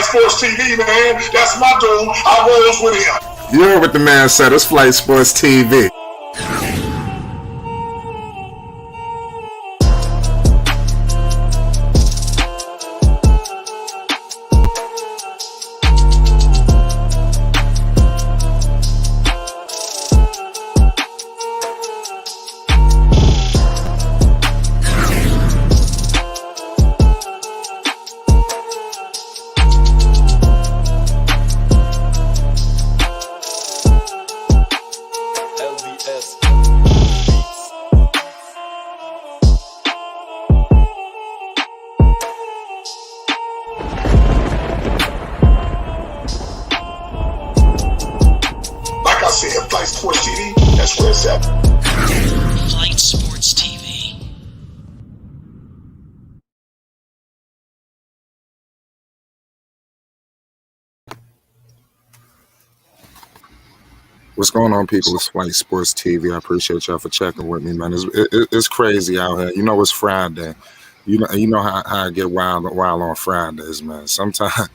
Sports TV, man. That's my dude. I rolls with him. You heard what the man said. It's Flight Sports TV. Flight Sports TV, that's where it's at. Flight Sports TV. What's going on, people? It's Flight Sports TV. I appreciate y'all for checking with me, man. It's crazy out here. You know, it's Friday. You know how I get wild on Fridays, man. Sometimes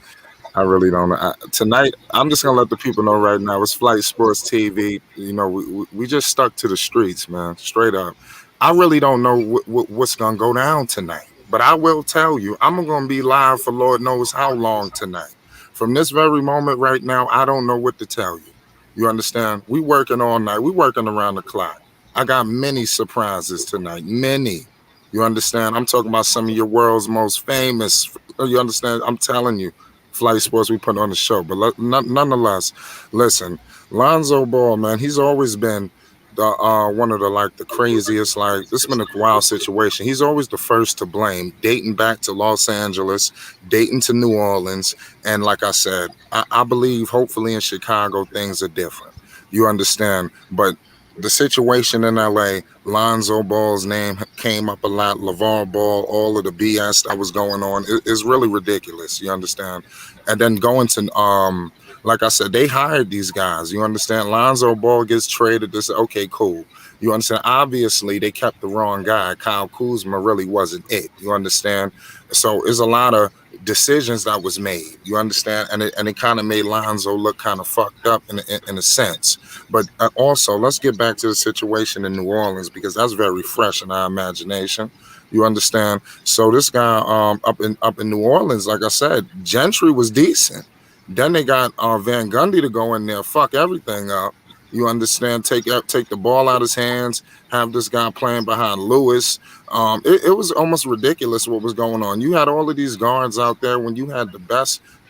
I really don't know. Tonight, I'm just gonna let the people know right now. It's Flight Sports TV. You know, we just stuck to the streets, man. Straight up. I really don't know what's gonna go down tonight, but I will tell you, I'm gonna be live for Lord knows how long tonight. From this very moment right now, I don't know what to tell you. You understand? We working all night. We working around the clock. I got many surprises tonight. Many. You understand? I'm talking about some of your world's most famous. You understand? I'm telling you. Flight Sports, we put on the show, but nonetheless, listen, Lonzo Ball, man, he's always been one of the craziest. This has been a wild situation. He's always the first to blame, dating back to Los Angeles, dating to New Orleans, and like I said, I believe hopefully in Chicago things are different. You understand, but the situation in LA, Lonzo Ball's name came up a lot, LeVar Ball, all of the BS that was going on is really ridiculous, you understand? And then going to, like I said, they hired these guys, you understand? Lonzo Ball gets traded, they say, okay, cool. You understand? Obviously, they kept the wrong guy. Kyle Kuzma really wasn't it, you understand? So there's a lot of decisions that was made, you understand, and it kind of made Lonzo look kind of fucked up in a sense. But also, let's get back to the situation in New Orleans, because that's very fresh in our imagination. You understand? So this guy up in New Orleans, like I said, Gentry was decent. Then they got Van Gundy to go in there, fuck everything up. You understand? Take the ball out of his hands, have this guy playing behind Lewis. It was almost ridiculous what was going on. You had all of these guards out there when you had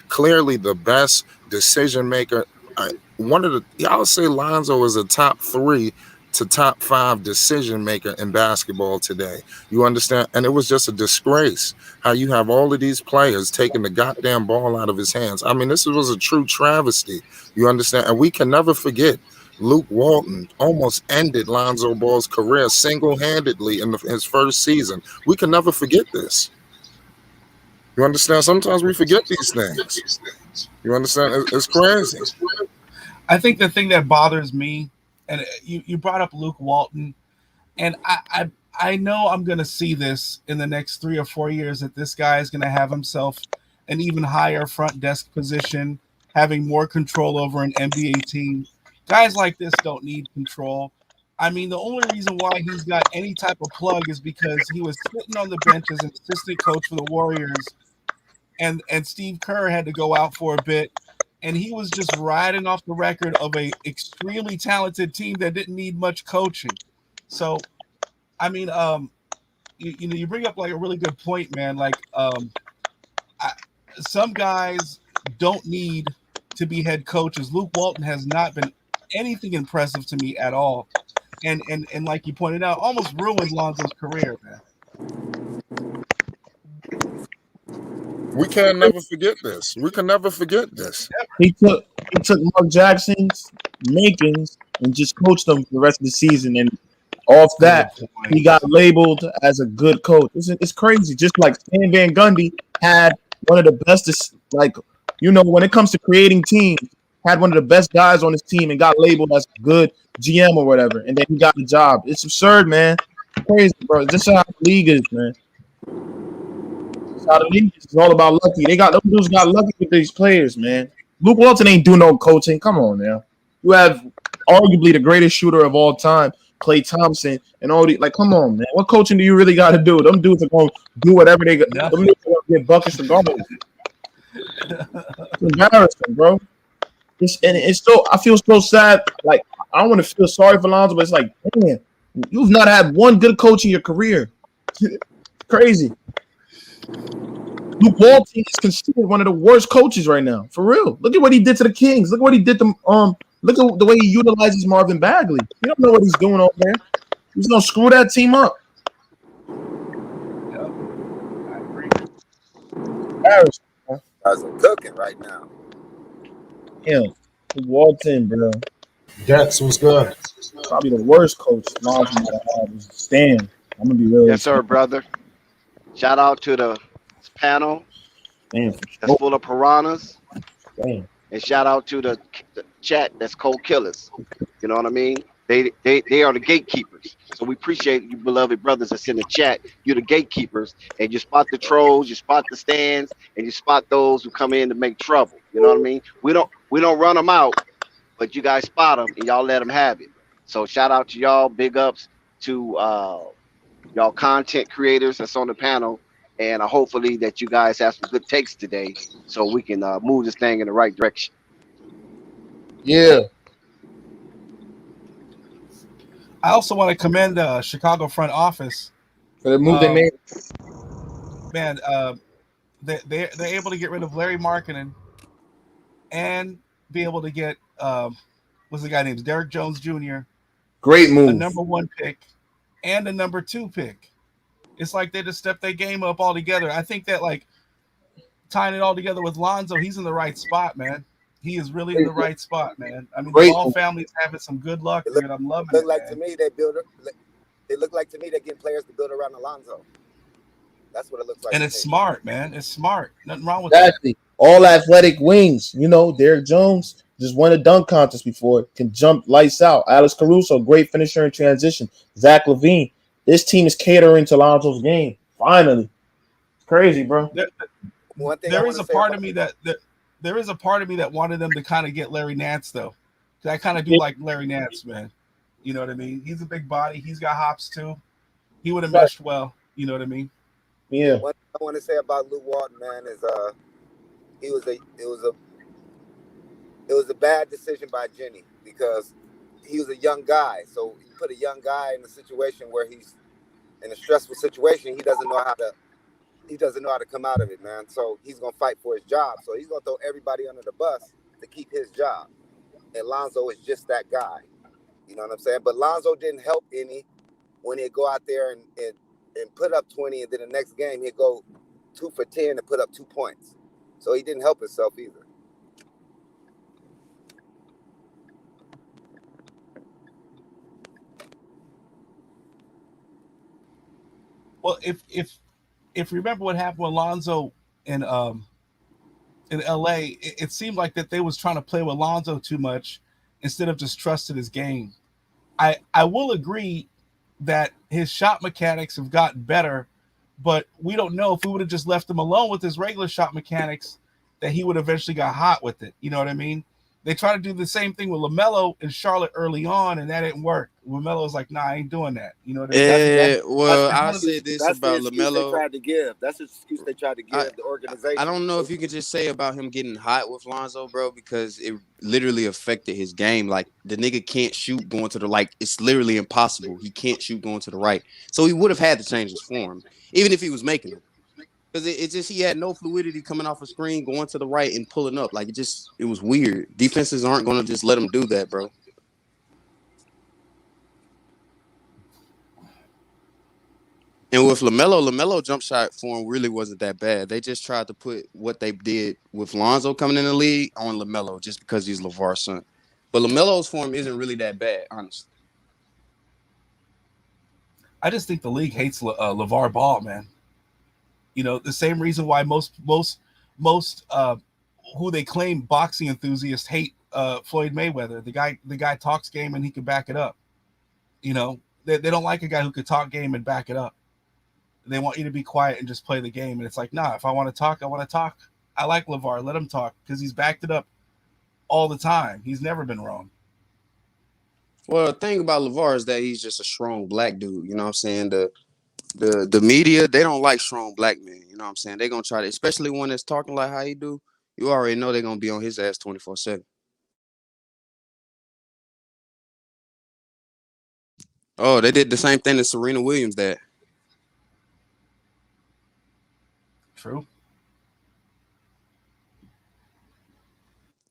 clearly the best decision maker. I would say Lonzo is a top 3 to top 5 decision maker in basketball today. You understand? And it was just a disgrace how you have all of these players taking the goddamn ball out of his hands. I mean, this was a true travesty. You understand? And we can never forget Luke Walton almost ended Lonzo Ball's career single-handedly in his first season. We can never forget this. You understand? Sometimes we forget these things. You understand? It's crazy. I think the thing that bothers me, and you brought up Luke Walton, and I know I'm going to see this in the next 3 or 4 years, that this guy is going to have himself an even higher front desk position, having more control over an NBA team. Guys like this don't need control. I mean, the only reason why he's got any type of plug is because he was sitting on the bench as an assistant coach for the Warriors, and Steve Kerr had to go out for a bit, and he was just riding off the record of a extremely talented team that didn't need much coaching. So, I mean, you bring up like a really good point, man. Like, some guys don't need to be head coaches. Luke Walton has not been anything impressive to me at all, and like you pointed out, almost ruined Lonzo's career, man. We can never forget this. We can never forget this. He took Mark Jackson's makings and just coached them for the rest of the season, and off that, he got labeled as a good coach. It's crazy. Just like Stan Van Gundy had one of the best, when it comes to creating teams, had one of the best guys on his team and got labeled as a good GM or whatever, and then he got the job. It's absurd, man. It's crazy, bro. This is how the league is, man. How the league is all about lucky. Them dudes got lucky with these players, man. Luke Walton ain't do no coaching. Come on now. You have arguably the greatest shooter of all time, Klay Thompson, and all the come on, man. What coaching do you really got to do? Them dudes are gonna do whatever they got. Them dudes are gonna get buckets regardless. It's embarrassing, bro. It's so I feel so sad. Like I don't want to feel sorry for Lonzo, but it's like, man, you've not had one good coach in your career. Crazy. Luke Walton is considered one of the worst coaches right now, for real. Look at what he did to the Kings. Look at what he did to Look at the way he utilizes Marvin Bagley. You don't know what he's doing over there. He's gonna screw that team up. Yep, I agree. Embarrassing, bro. Guys are cooking right now. Yeah, Luke Walton, bro. Dex was good. Probably the worst coach Lonzo might have had was Stan. I'm gonna be real. Yes, sir, brother. Shout out to the panel Damn, that's full of piranhas, damn. and shout out to the chat that's cold killers. You know what I mean? They are the gatekeepers. So we appreciate you, beloved brothers that's in the chat. You're the gatekeepers, and you spot the trolls, you spot the stands, and you spot those who come in to make trouble. You know what I mean? We don't run them out, but you guys spot them and y'all let them have it. So shout out to y'all. Big ups to y'all content creators that's on the panel, and hopefully that you guys have some good takes today, so we can move this thing in the right direction. Yeah. I also want to commend the Chicago front office For the move they made. Man, they're able to get rid of Larry Markkinen and be able to get what's the guy named Derek Jones Jr. Great move. A number 1 pick and a number 2 pick. It's like they just stepped their game up altogether. I think that tying it all together with Lonzo, he's in the right spot, man. He is really in the right spot, man. I mean, all families having some good luck, dude. I'm loving it. Look like to me they build it. It look like to me they're getting players to build around Alonzo. That's what it looks like. And it's smart, man. It's smart. Nothing wrong with that. Exactly. All athletic wings. Derek Jones just won a dunk contest before. Can jump lights out. Alex Caruso, great finisher in transition. Zach LaVine. This team is catering to Lonzo's game. Finally. It's crazy, bro. There is a part of me that wanted them to kind of get Larry Nance, though. I kind of do like Larry Nance, man. You know what I mean? He's a big body. He's got hops, too. He would have meshed well. You know what I mean? Yeah. What I want to say about Luke Walton, man, is it was a bad decision by Jenny because he was a young guy. So you put a young guy in a situation where he's in a stressful situation, he doesn't know how to come out of it, man. So he's gonna fight for his job. So he's gonna throw everybody under the bus to keep his job. And Lonzo is just that guy. You know what I'm saying? But Lonzo didn't help any when he'd go out there and put up 20, and then the next game he'd go 2 for 10 and put up 2 points. So he didn't help himself either. Well, if you remember what happened with Lonzo in LA, it seemed like that they was trying to play with Lonzo too much instead of just trusting his game. I will agree that his shot mechanics have gotten better, but we don't know if we would have just left him alone with his regular shot mechanics that he would eventually got hot with it. You know what I mean? They tried to do the same thing with LaMelo in Charlotte early on, and that didn't work. LaMelo was like, "Nah, I ain't doing that." You know what I mean? I said this about LaMelo. That's the excuse they tried to give the organization. I don't know if you can just say about him getting hot with Lonzo, bro, because it literally affected his game. Like, the nigga can't shoot going to the it's literally impossible. He can't shoot going to the right. So he would have had to change his form, even if he was making it. Because it just, he had no fluidity coming off a screen, going to the right and pulling up. Like, it was weird. Defenses aren't going to just let him do that, bro. And with LaMelo jump shot form really wasn't that bad. They just tried to put what they did with Lonzo coming in the league on LaMelo just because he's LeVar's son. But LaMelo's form isn't really that bad, honestly. I just think the league hates LeVar Ball, man. You know, the same reason why most who they claim boxing enthusiasts hate Floyd Mayweather. The guy talks game and he can back it up. You know, they don't like a guy who could talk game and back it up. They want you to be quiet and just play the game. And it's like, nah, if I want to talk, I want to talk. I like LeVar. Let him talk because he's backed it up all the time. He's never been wrong. Well, the thing about LeVar is that he's just a strong black dude. You know what I'm saying? The media, they don't like strong black men. You know what I'm saying? They're gonna try to, especially one that's talking like how he do. You already know they're gonna be on his ass 24/7. Oh, they did the same thing to Serena Williams. That True.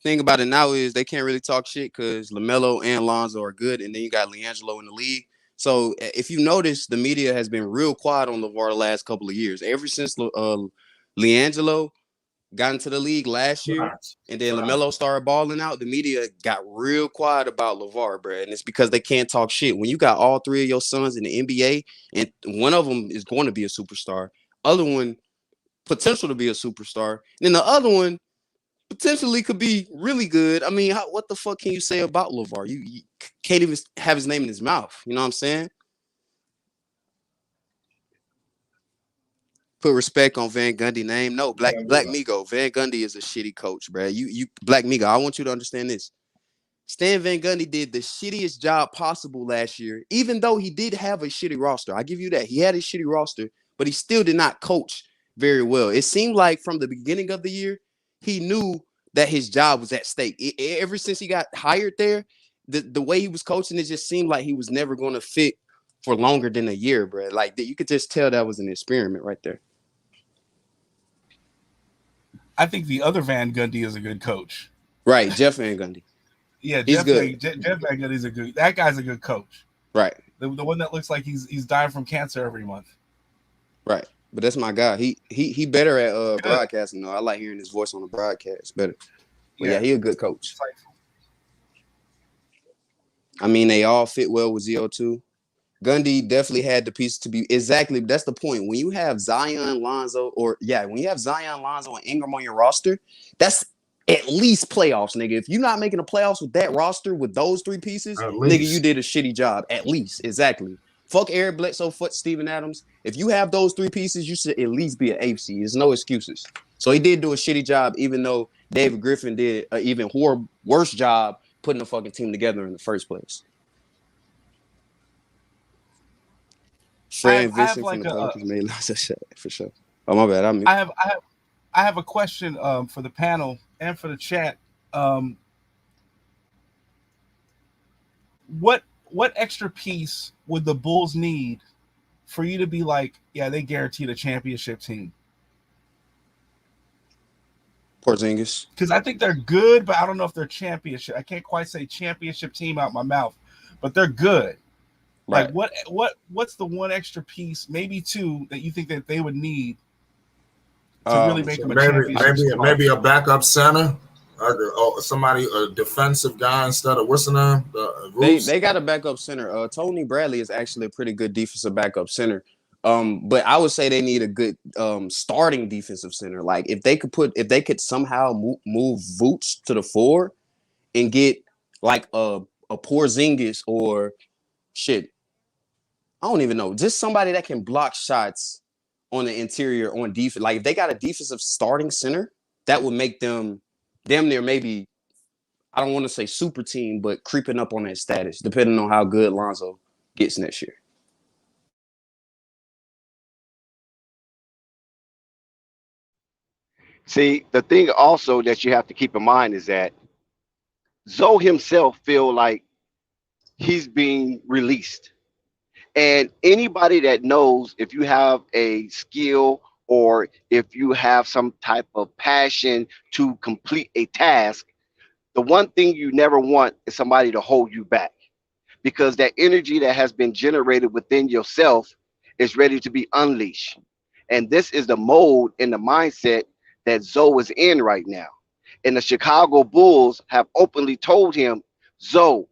thing about it now is they can't really talk shit because LaMelo and Lonzo are good, and then you got LiAngelo in the league. So if you notice, the media has been real quiet on LeVar the last couple of years. Ever since LiAngelo got into the league last year, and then LaMelo started balling out, the media got real quiet about LeVar, bro. And it's because they can't talk shit. When you got all three of your sons in the NBA, and one of them is going to be a superstar, other one potential to be a superstar, and then the other one potentially could be really good. I mean, what the fuck can you say about LeVar? You can't even have his name in his mouth. You know what I'm saying? Put respect on Van Gundy's name. No, Black Migo. Van Gundy is a shitty coach, bro. You Black Migo. I want you to understand this. Stan Van Gundy did the shittiest job possible last year, even though he did have a shitty roster. I give you that. He had a shitty roster, but he still did not coach very well. It seemed like from the beginning of the year, he knew that his job was at stake. Ever since he got hired there, the way he was coaching, it just seemed like he was never going to fit for longer than a year, bro. Like you could just tell that was an experiment right there. I think the other Van Gundy is a good coach. Right, Jeff Van Gundy. Yeah, he's good. Jeff Van Gundy's a good. That guy's a good coach. Right. The one that looks like he's dying from cancer every month. Right. But that's my guy. He better at broadcasting though. I like hearing his voice on the broadcast better. But yeah, he a good coach. I mean, they all fit well with ZO2. Gundy definitely had the pieces to be exactly. That's the point. When you have Zion, Lonzo, when you have Zion, Lonzo, and Ingram on your roster, that's at least playoffs, nigga. If you're not making the playoffs with that roster with those three pieces, nigga, you did a shitty job. At least, exactly. Fuck Eric Bledsoe, fuck Steven Adams. If you have those three pieces, you should at least be an eighth seed. There's no excuses. So he did do a shitty job, even though David Griffin did an even worse job putting the fucking team together in the first place. Fred Vincent from the Pelicans made lots of shit for sure. Oh my bad. I have a question for the panel and for the chat. What extra piece would the Bulls need for you to be like, yeah, they guaranteed a championship team? Porzingis. Because I think they're good, but I don't know if they're championship. I can't quite say championship team out my mouth, but they're good. Right. Like what's the one extra piece, maybe two, that you think that they would need to really make them a championship? Maybe a backup center, or somebody, a defensive guy instead of what's the name? They got a backup center. Tony Bradley is actually a pretty good defensive backup center. But I would say they need a good starting defensive center. Like if they could somehow move Vooch to the 4 and get like a Porzingis or shit. I don't even know. Just somebody that can block shots on the interior on defense. Like if they got a defensive starting center, that would make them damn near maybe, I don't want to say super team, but creeping up on that status, depending on how good Lonzo gets next year. See, the thing also that you have to keep in mind is that Zoe himself feel like he's being released. And anybody that knows if you have a skill or if you have some type of passion to complete a task, the one thing you never want is somebody to hold you back, because that energy that has been generated within yourself is ready to be unleashed. And this is the mode and the mindset that Zoe is in right now. And the Chicago Bulls have openly told him, Zoe,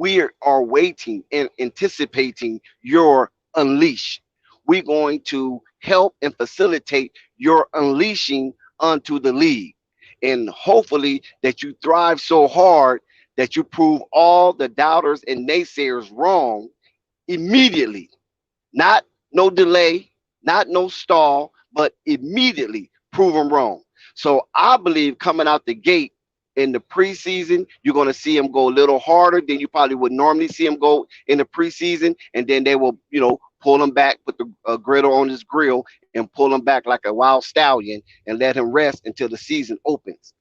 we are waiting and anticipating your unleash. We're going to help and facilitate your unleashing onto the league. And hopefully that you thrive so hard that you prove all the doubters and naysayers wrong immediately. Not no delay, not no stall, but immediately prove them wrong. So I believe coming out the gate in the preseason, you're going to see him go a little harder than you probably would normally see him go in the preseason, and then they will, pull him back, put the griddle on his grill, and pull him back like a wild stallion, and let him rest until the season opens.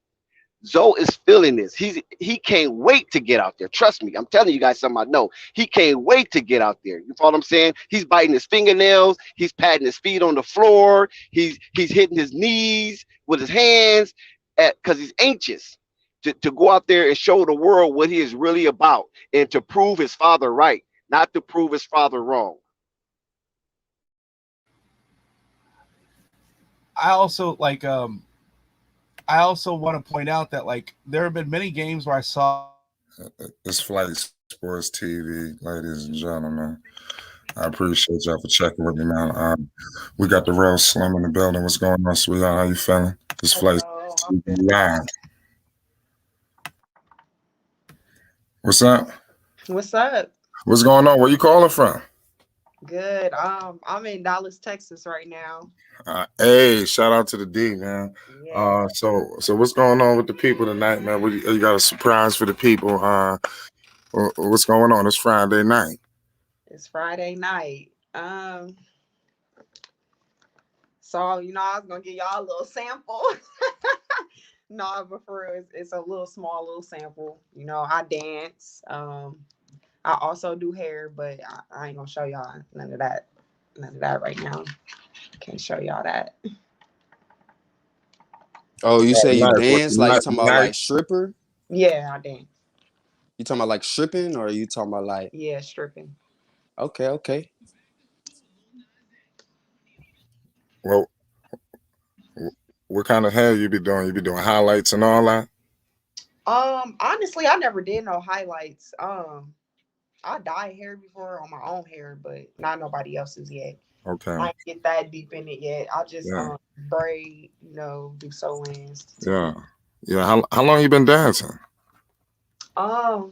Zoe is feeling this. He can't wait to get out there. Trust me, I'm telling you guys something I know. He can't wait to get out there. You follow what I'm saying? He's biting his fingernails. He's patting his feet on the floor. He's hitting his knees with his hands because he's anxious to go out there and show the world what he is really about and to prove his father right, not to prove his father wrong. I also want to point out that there have been many games where I saw. It's Flight Sports TV, ladies and gentlemen. I appreciate y'all for checking with me, man. We got the real Slim in the building. What's going on, sweetheart? How you feeling? It's Flight Sports TV live. What's up? What's up? What's going on? Where you calling from? Good. I'm in Dallas, Texas right now. Hey, shout out to the D, man. Yeah. So what's going on with the people tonight, man? You got a surprise for the people? What's going on? It's Friday night. It's Friday night. So I was gonna give y'all a little sample. No, but for real, it's a small sample. I dance. I also do hair, but I ain't gonna show y'all none of that right now. Can't show y'all that. Oh, you say you dance? Like you talking about like stripper? Yeah, I dance. You talking about like stripping, or are you talking about like? Yeah, stripping. Okay. Well, what kind of hair you be doing? You be doing highlights and all that? Honestly, I never did no highlights. I dyed hair before on my own hair, but not nobody else's yet. Okay. I ain't get that deep in it yet. I just braid, do sew-ins. Yeah. How long you been dancing? I've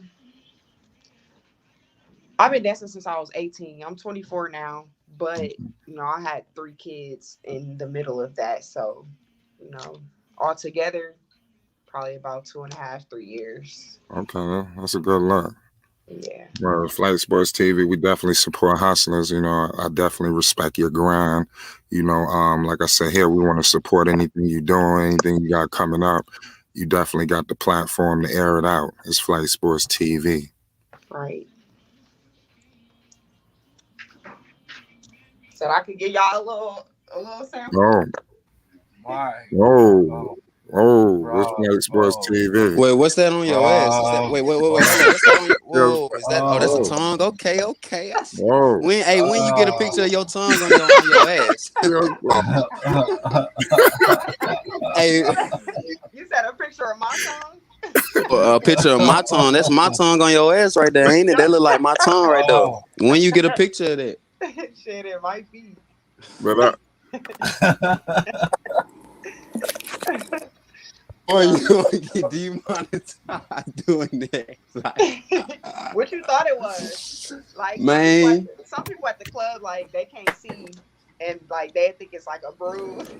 been dancing since I was 18. I'm 24 now, but I had 3 kids in the middle of that, so altogether, probably about 2.5, 3 years. Okay, that's a good look. Yeah. Well, Flight Sports TV, we definitely support hustlers. I definitely respect your grind. Like I said here, we want to support anything you're doing, anything you got coming up. You definitely got the platform to air it out. It's Flight Sports TV. Right. So I could give y'all a little sample. Oh. Why? It's Flight Sports TV. Wait, what's that on your ass? Is that, wait. What's that on your, whoa, is that? Oh, that's a tongue. Okay. Whoa. When you get a picture of your tongue on your ass? Hey, you said a picture of my tongue? A picture of my tongue. That's my tongue on your ass right there, ain't it? That look like my tongue right there. When you get a picture of that? Shit, it might be. But Or you gonna get demonetized doing that? What you thought it was? Like, man, some people at the club, like, they can't see, and like they think it's like a bruise.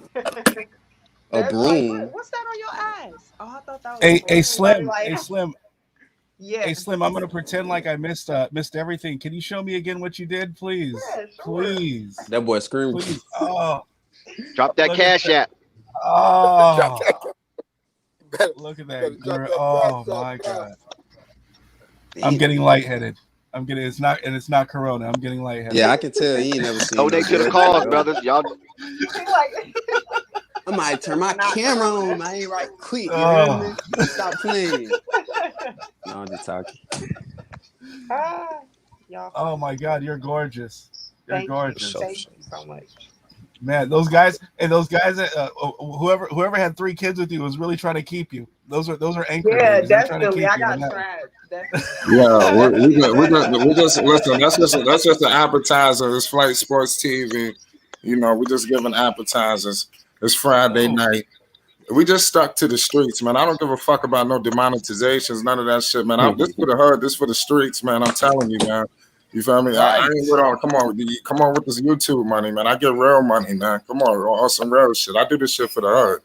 A broom. Like, what's that on your ass? Oh, I thought that was Hey, Slim. Hey, Slim. Yeah. Hey, Slim. I'm gonna pretend like I missed everything. Can you show me again what you did, please? Yeah, sure. Please. That boy screamed. Please. Oh. Drop that cash app. Oh. Look at that. Oh my God. I'm getting lightheaded. It's not Corona. I'm getting lightheaded. Yeah, I can tell you ain't never seen. Donate to the cause, brothers. Y'all. I might turn my camera on, man, right quick. You hear me? Stop playing. No, I'm just talking. Oh my God, you're gorgeous. You're gorgeous. Thank you so much. Man, those guys that whoever had 3 kids with you was really trying to keep you. Those are anchor babies. Definitely. I got trapped. Yeah, we just listen. That's just an appetizer. It's Flight Sports TV. We're just giving appetizers. It's Friday night. We just stuck to the streets, man. I don't give a fuck about no demonetizations, none of that shit, man. This for the hood, this for the streets, man. I'm telling you, man. You feel me? I ain't with all. Come on with this YouTube money, man. I get real money, man. Come on some real shit. I do this shit for the hood.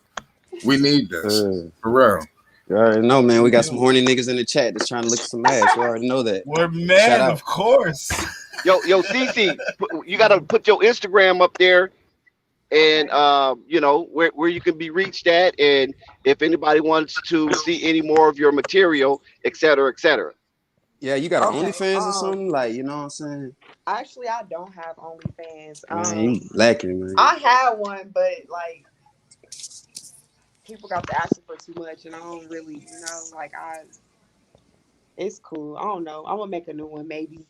We need this for real. You already know, man. We got some horny niggas in the chat that's trying to lick some ass. You already know that. We're men, of course. Yo, CC, you gotta put your Instagram up there, and you know where you can be reached at, and if anybody wants to see any more of your material, et cetera, et cetera. Yeah, you got an OnlyFans or something, like, you know what I'm saying? Actually, I don't have OnlyFans. Man, you lacking, man. I had one, but like people got to asking for too much, and I don't really, like it's cool. I don't know. I'm gonna make a new one maybe.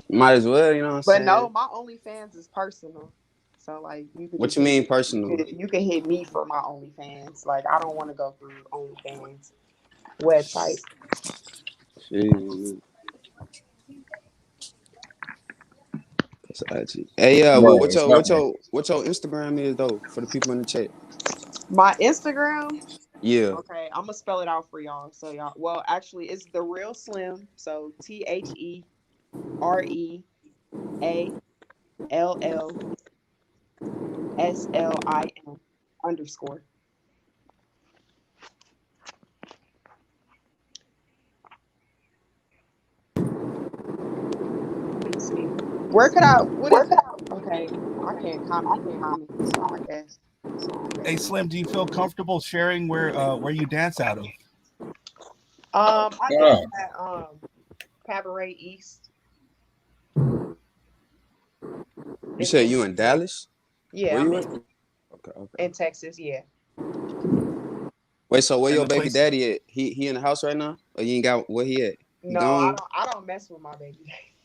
Might as well, you know what I'm saying? But no, my OnlyFans is personal. So like you could. What you mean personal? You can hit me for my OnlyFans. Like I don't want to go through OnlyFans website. Shit. Hey, well, what your Instagram is though for the people in the chat? My Instagram. Yeah. Okay, I'm gonna spell it out for y'all. So y'all, well, actually, it's The Real Slim. So TheRealLL_. Let's see. Where could I? What is? Okay, I can't comment. So I guess. Hey Slim, do you feel comfortable sharing where you dance out of? I dance at Cabaret East. You said you in Dallas? Yeah, where I'm you at? Okay. In Texas, yeah. Wait, so where your baby daddy at? He in the house right now? Or you ain't got where he at? He no, gone? I don't mess with my baby daddy.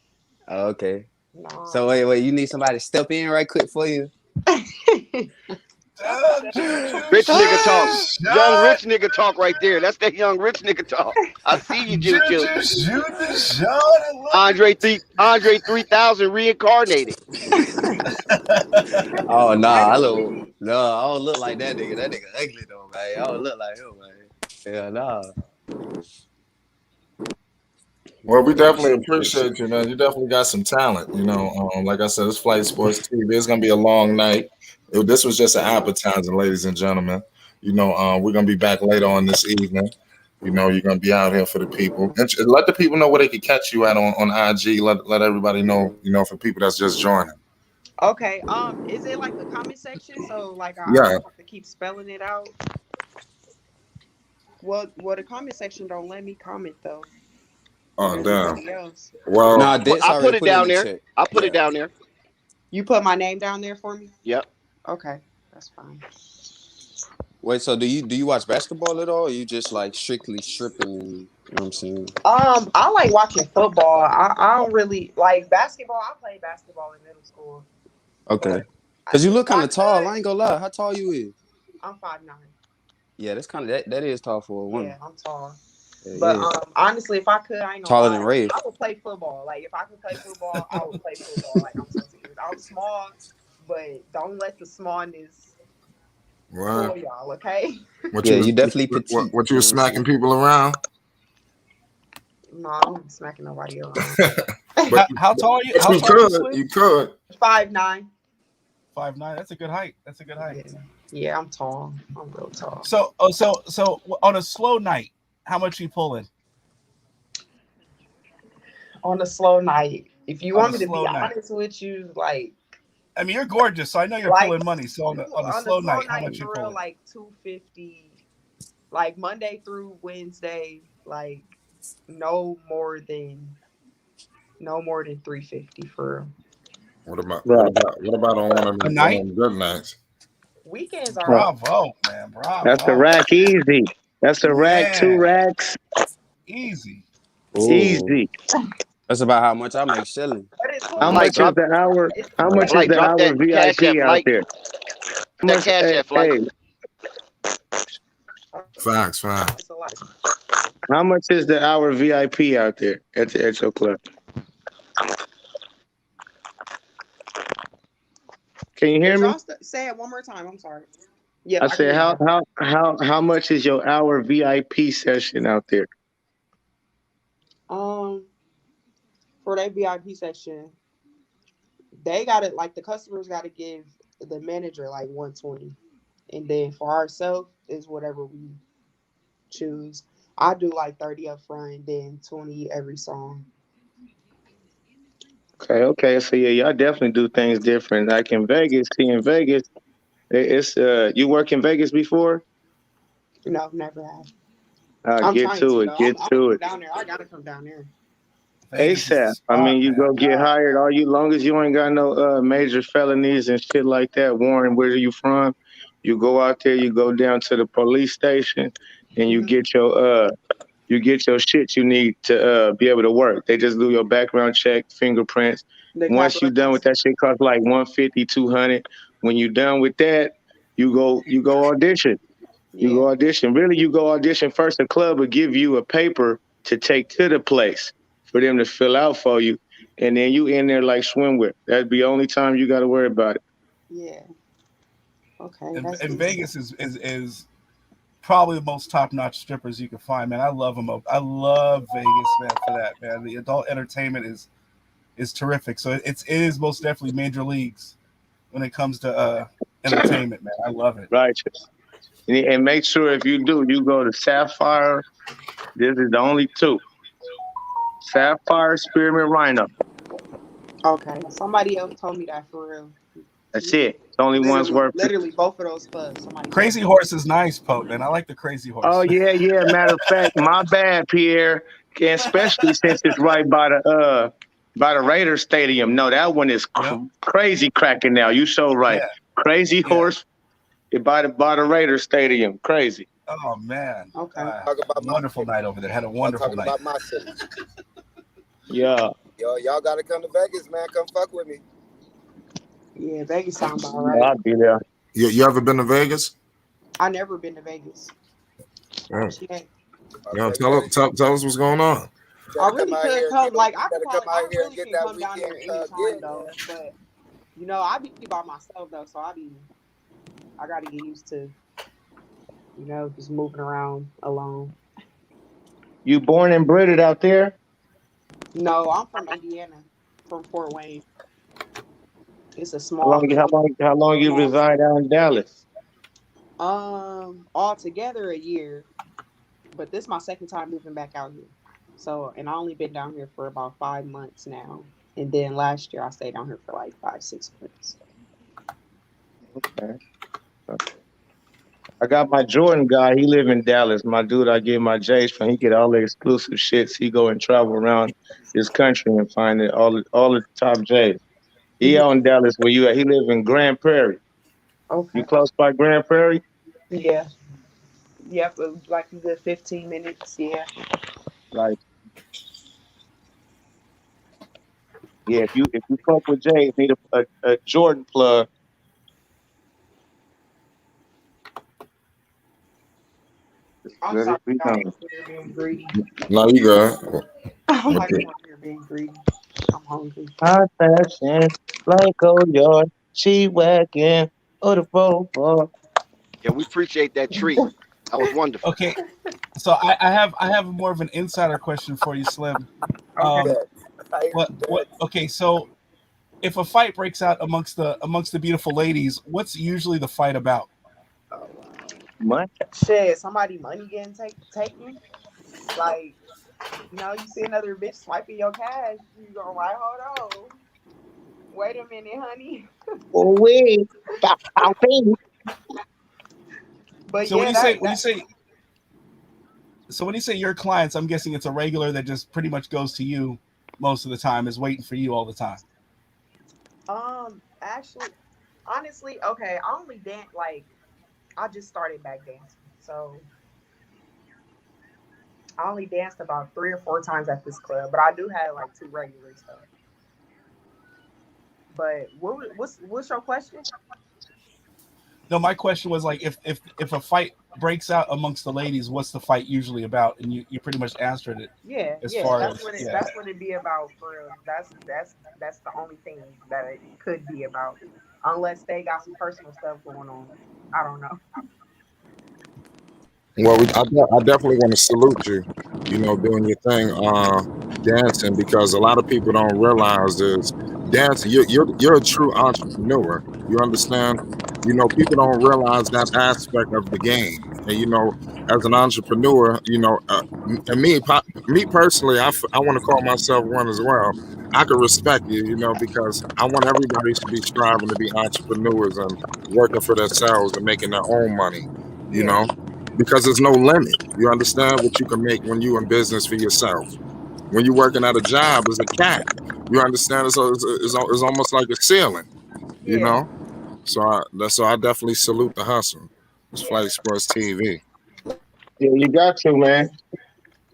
Oh, okay. No. So wait, you need somebody to step in right quick for you? Rich nigga talk. Young rich nigga talk right there. That's that young rich nigga talk. I see you, Juju. Andre 3000 reincarnated. Oh nah, I don't look like that nigga. That nigga ugly though, man. I don't look like him, man. Yeah, nah. Well, we definitely appreciate you, man. You definitely got some talent. You know, like I said, it's Flight Sports TV. It's gonna be a long night. This was just an appetizer, ladies and gentlemen. You know, we're gonna be back later on this evening. You know, you're gonna be out here for the people. And let the people know where they can catch you at on IG. Let everybody know. You know, for people that's just joining. Okay. Is it like the comment section? So like I Yeah. have to keep spelling it out. Well, the comment section don't let me comment though. Oh damn. Else. Well, I put it down there. I put it down there. You put my name down there for me? Yep. Okay, that's fine. Wait, so do you watch basketball at all? Or you just like strictly stripping? You know what I'm saying? I like watching football. I don't really like basketball. I played basketball in middle school. Okay. Cause you look kind of tall. I ain't gonna lie. How tall you is? I'm 5'9". Yeah, that's kind of that is tall for a woman. Yeah, I'm tall. Yeah, But yeah. honestly, if I could, I ain't gonna Taller lie, than Ray. I would play football. Like if I could play football, I would play football. Like I'm so serious. I'm small, but don't let the smallness fool y'all, okay? You definitely petite. What you was smacking people around? No, I don't be smacking nobody around. How tall are you? You could. 5'9". 5'9". That's a good height. Yeah, I'm tall. I'm real tall. So on a slow night, how much you pulling? On a slow night, if you want me to be honest with you, like, I mean, you're gorgeous, so I know you're pulling money. So on a slow night, how much you pulling? Like $250, like Monday through Wednesday, like no more than $350 for real. What about on one of them good nights? Weekends are bravo, man. Bravo. That's a rack easy. That's a rack, 2 racks. Easy. Easy. That's about how much I make selling. How much is the hour? How much is the hour VIP out there? That cash app, like. Facts. How much is the hour VIP out there at your club? Can you hear me? Say it one more time. I'm sorry. Yeah. I said how much is your hour VIP session out there? For their VIP section, they got it like the customers got to give the manager like 120, and then for ourselves is whatever we choose. I do like 30 up front, and then 20 every song. Okay. So yeah, y'all definitely do things different. Like in Vegas, see in Vegas, it's you work in Vegas before? No, never have. I'm Get trying to to it. though. Get I'm gonna to come it. down there. I gotta come down there. Vegas is the ASAP. I spot, mean, you man. go get God, hired. All you long as you ain't got no major felonies and shit like that. Warren, where are you from? You go out there. You go down to the police station, and Hmm. you get your shit you need to be able to work. They just do your background check, fingerprints. The Once you done with capillaries. that shit, costs like 150, 200. When you done with that, you go audition. You Yeah, go audition. Really, you go audition first. The club will give you a paper to take to the place for them to fill out for you, and then you in there like swimwear. That'd be the only time you got to worry about it. yeah. Okay, and, that's and decent. Vegas is probably the most top notch strippers you can find, man. I love them. I love Vegas, man, for that, man. The adult entertainment is terrific. So it is most definitely major leagues when it comes to entertainment, man. I love it. Righteous. And make sure if you do, you go to Sapphire. This is the only two. Sapphire, Spearmint, Rhino. Okay, somebody else told me that for real. That's it. It's only one's worth it. Literally both of those clubs. Somebody told Crazy me. Horse is nice, Pope, man. I like the Crazy Oh Horse. yeah. Matter of fact, my bad, Pierre. And especially since it's right by the Raiders Stadium. No, that one is Yep. crazy cracking now. You so right. Yeah. Crazy Yeah. Horse by the Raiders Stadium. Crazy. Oh man. Okay. Talk about my Wonderful city. night over there. Had a I'm wonderful talking night. about my city. Yeah. Y'all gotta come to Vegas, man. Come fuck with me. Yeah, Vegas sounds all right. I'll be there. You ever been to Vegas? I never been to Vegas. Yeah. Shit. Yeah, Okay, tell us what's going on. I Come really out could here and come. get Like I better could come probably, I out here and really get can that come down there weekend anytime gig, though. man. But I be by myself though, so I gotta get used to just moving around alone. You born and bred out there? No, I'm from Indiana, from Fort Wayne. It's a How long small, how long you small reside town. out in Dallas? Altogether a year, but this is my second time moving back out here. So, and I only been down here for about 5 months now. And then last year I stayed down here for like 5, 6 months. Okay. I got my Jordan guy. He live in Dallas. My dude, I get my J's from. He get all the exclusive shits. He go and travel around this country and find it all the top J's. He Hmm. out in Dallas where you at. He live in Grand Prairie. You Okay. close by Grand Prairie? Yeah. Yep. It was like a good 15 minutes. Yeah. Like, yeah. If you fuck with J's, need a Jordan plug. I'm Let sorry. it be I'm known. over here being greedy. No, you good. I'm like, Okay. I'm over here being greedy. I'm hungry. High fashion, like oh your she wagging, oh the Volvo. Yeah, we appreciate that treat. That was wonderful. Okay. So I have more of an insider question for you, Slim. Okay. Um, I what okay, so if a fight breaks out amongst the beautiful ladies, what's usually the fight about? Money. Shit, somebody money getting taken. Like, you see another bitch swiping your cash, you go like, hold on. Wait a minute, honey. Oh wait, baby. But So when yeah, you say that when you that say so when you say your clients, I'm guessing it's a regular that just pretty much goes to you most of the time, is waiting for you all the time. actually, honestly, okay, I only dance like I just started back dancing. So I only danced about 3 or 4 times at this club, but I do have like two regulars though. But what's your question? No, my question was like if a fight breaks out amongst the ladies, what's the fight usually about? And you pretty much answered it Yeah, as yeah, far that's as what it yeah. that's what it be about for real. That's the only thing that it could be about, unless they got some personal stuff going on. I don't know. Well, I definitely want to salute you. Doing your thing. dancing, because a lot of people don't realize is dancing. You're a true entrepreneur. You understand? People don't realize that aspect of the game. And as an entrepreneur, and me personally, I want to call myself one as well. I could respect you, because I want everybody to be striving to be entrepreneurs and working for themselves and making their own money. You know, because there's no limit. You understand what you can make when you in business for yourself. When you're working at a job as a cat, you understand? It's almost like a ceiling, you Yeah. know. So I definitely salute the hustle. It's Flight Sports TV. Yeah, you got to, man.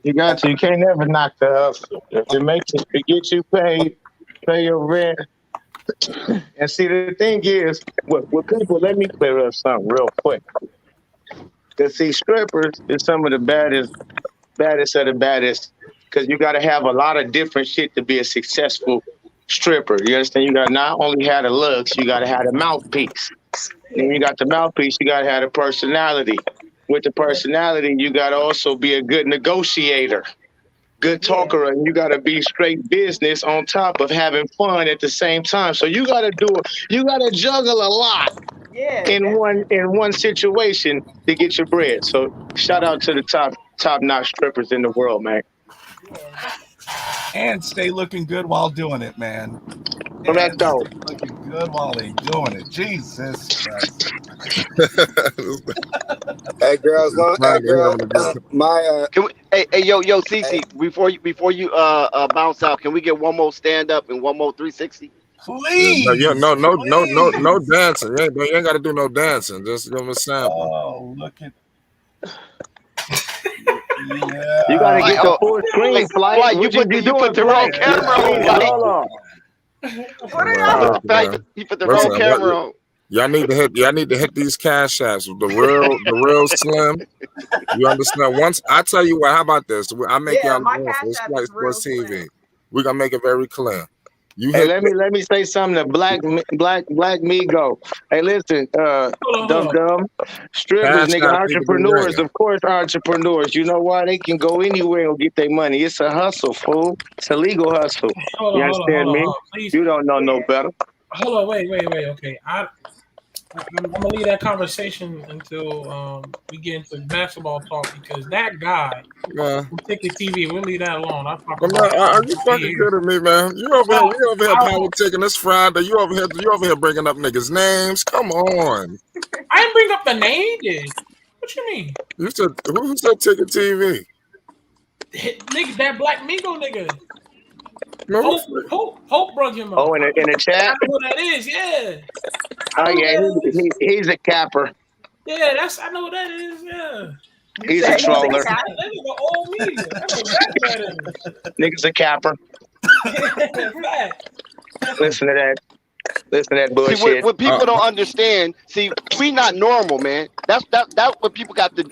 You got to. You can't never knock the hustle. If it makes it get you paid, pay your rent. And see, the thing is, with people, let me clear up something real quick. Because see, strippers is some of the baddest of the baddest. Because you got to have a lot of different shit to be a successful stripper. You understand? You got to not only have the looks, you got to have the mouthpiece. Then you got the mouthpiece, you got to have the personality. With the personality, you got to also be a good negotiator, good talker, and you got to be straight business on top of having fun at the same time. So you got to juggle a lot in one situation to get your bread. So shout out to the top notch strippers in the world, man. And stay looking good while doing it, man. Well, that's dope. Looking good while they doing it. Jesus Christ. Hey girls, Can we, hey, yo, Cece, before you bounce out, can we get one more stand up and one more 360? Please. No dancing. You ain't got to do no dancing. Just give them a sample. Oh, look at. Yeah. You got to get the full screen, Flight. You put the wrong camera on. Hold on. What are y'all? You put the wrong camera on. Y'all need to hit these cash apps. The real Slim. You understand? Once I tell you what, how about this? I make y'all this Flight Sports TV. We're gonna make it very clear. Hey, let me say something to Black Migo. Hey, listen, dumb strippers, nigga, entrepreneurs, of course, entrepreneurs. You know why? They can go anywhere and get their money. It's a hustle, fool. It's a legal hustle. You understand me? You don't know no better. Hold on, wait. Okay, I'm gonna leave that conversation until we get into basketball talk, because that guy from Ticket TV, we'll leave that alone. Are you fucking kidding me, man? You over here politicking. It's Friday. You over here bringing up niggas' names. Come on. I didn't bring up the name. What you mean? You said who said Ticket TV? Nigga, that Black Migo nigga. No, Hope brought him up. Oh, in the chat? I know who that is, yeah. Oh, yeah, he's a capper. Yeah, I know who that is, yeah. He's a troller. That nigga old me. Nigga's a capper. Listen to that. Listen to that bullshit. See, what people don't understand, we not normal, man. That's what people got to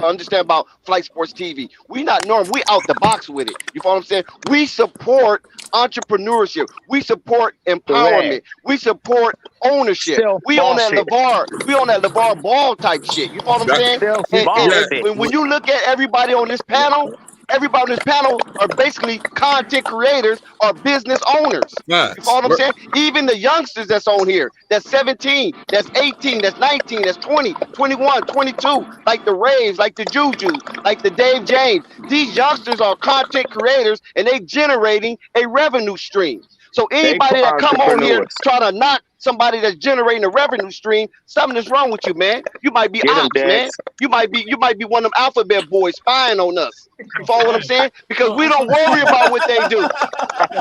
understand about Flight Sports TV. We not normal. We out the box with it. You follow what I'm saying? We support entrepreneurship. We support empowerment. Right. We support ownership. We own that LeVar. We own that LeVar Ball type shit. You follow what I'm saying? And when you look at everybody on this panel, everybody on this panel are basically content creators or business owners. You follow what I'm saying? Even the youngsters that's on here, that's 17, that's 18, that's 19, that's 20, 21, 22, like the Raves, like the Juju, like the Dave James. These youngsters are content creators and they generating a revenue stream. So anybody that come on here try to knock somebody that's generating a revenue stream, something is wrong with you, man. You might be ops, man. You might be one of them alphabet boys spying on us. You follow what I'm saying? Because we don't worry about what they do.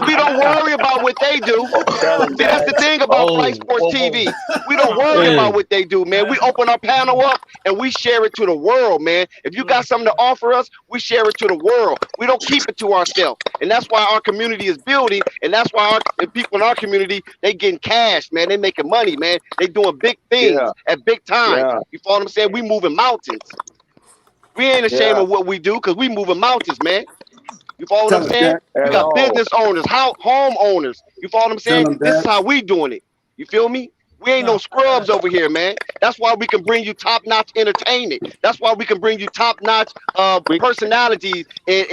We don't worry about what they do. See, that's the thing about Flight Sports TV. We don't worry about what they do, man. We open our panel up and we share it to the world, man. If you got something to offer us, we share it to the world. We don't keep it to ourselves. And that's why our community is building, and that's why the people in our community, they getting cash, man. They making money, man. They doing big things at big times. You follow what I'm saying? We moving mountains. We ain't ashamed of what we do because we moving mountains, man. You follow what I'm saying? We got business owners, home owners. You follow what I'm saying? This is how we doing it. You feel me? We ain't no scrubs over here, man. That's why we can bring you top-notch entertainment. That's why we can bring you top-notch personalities and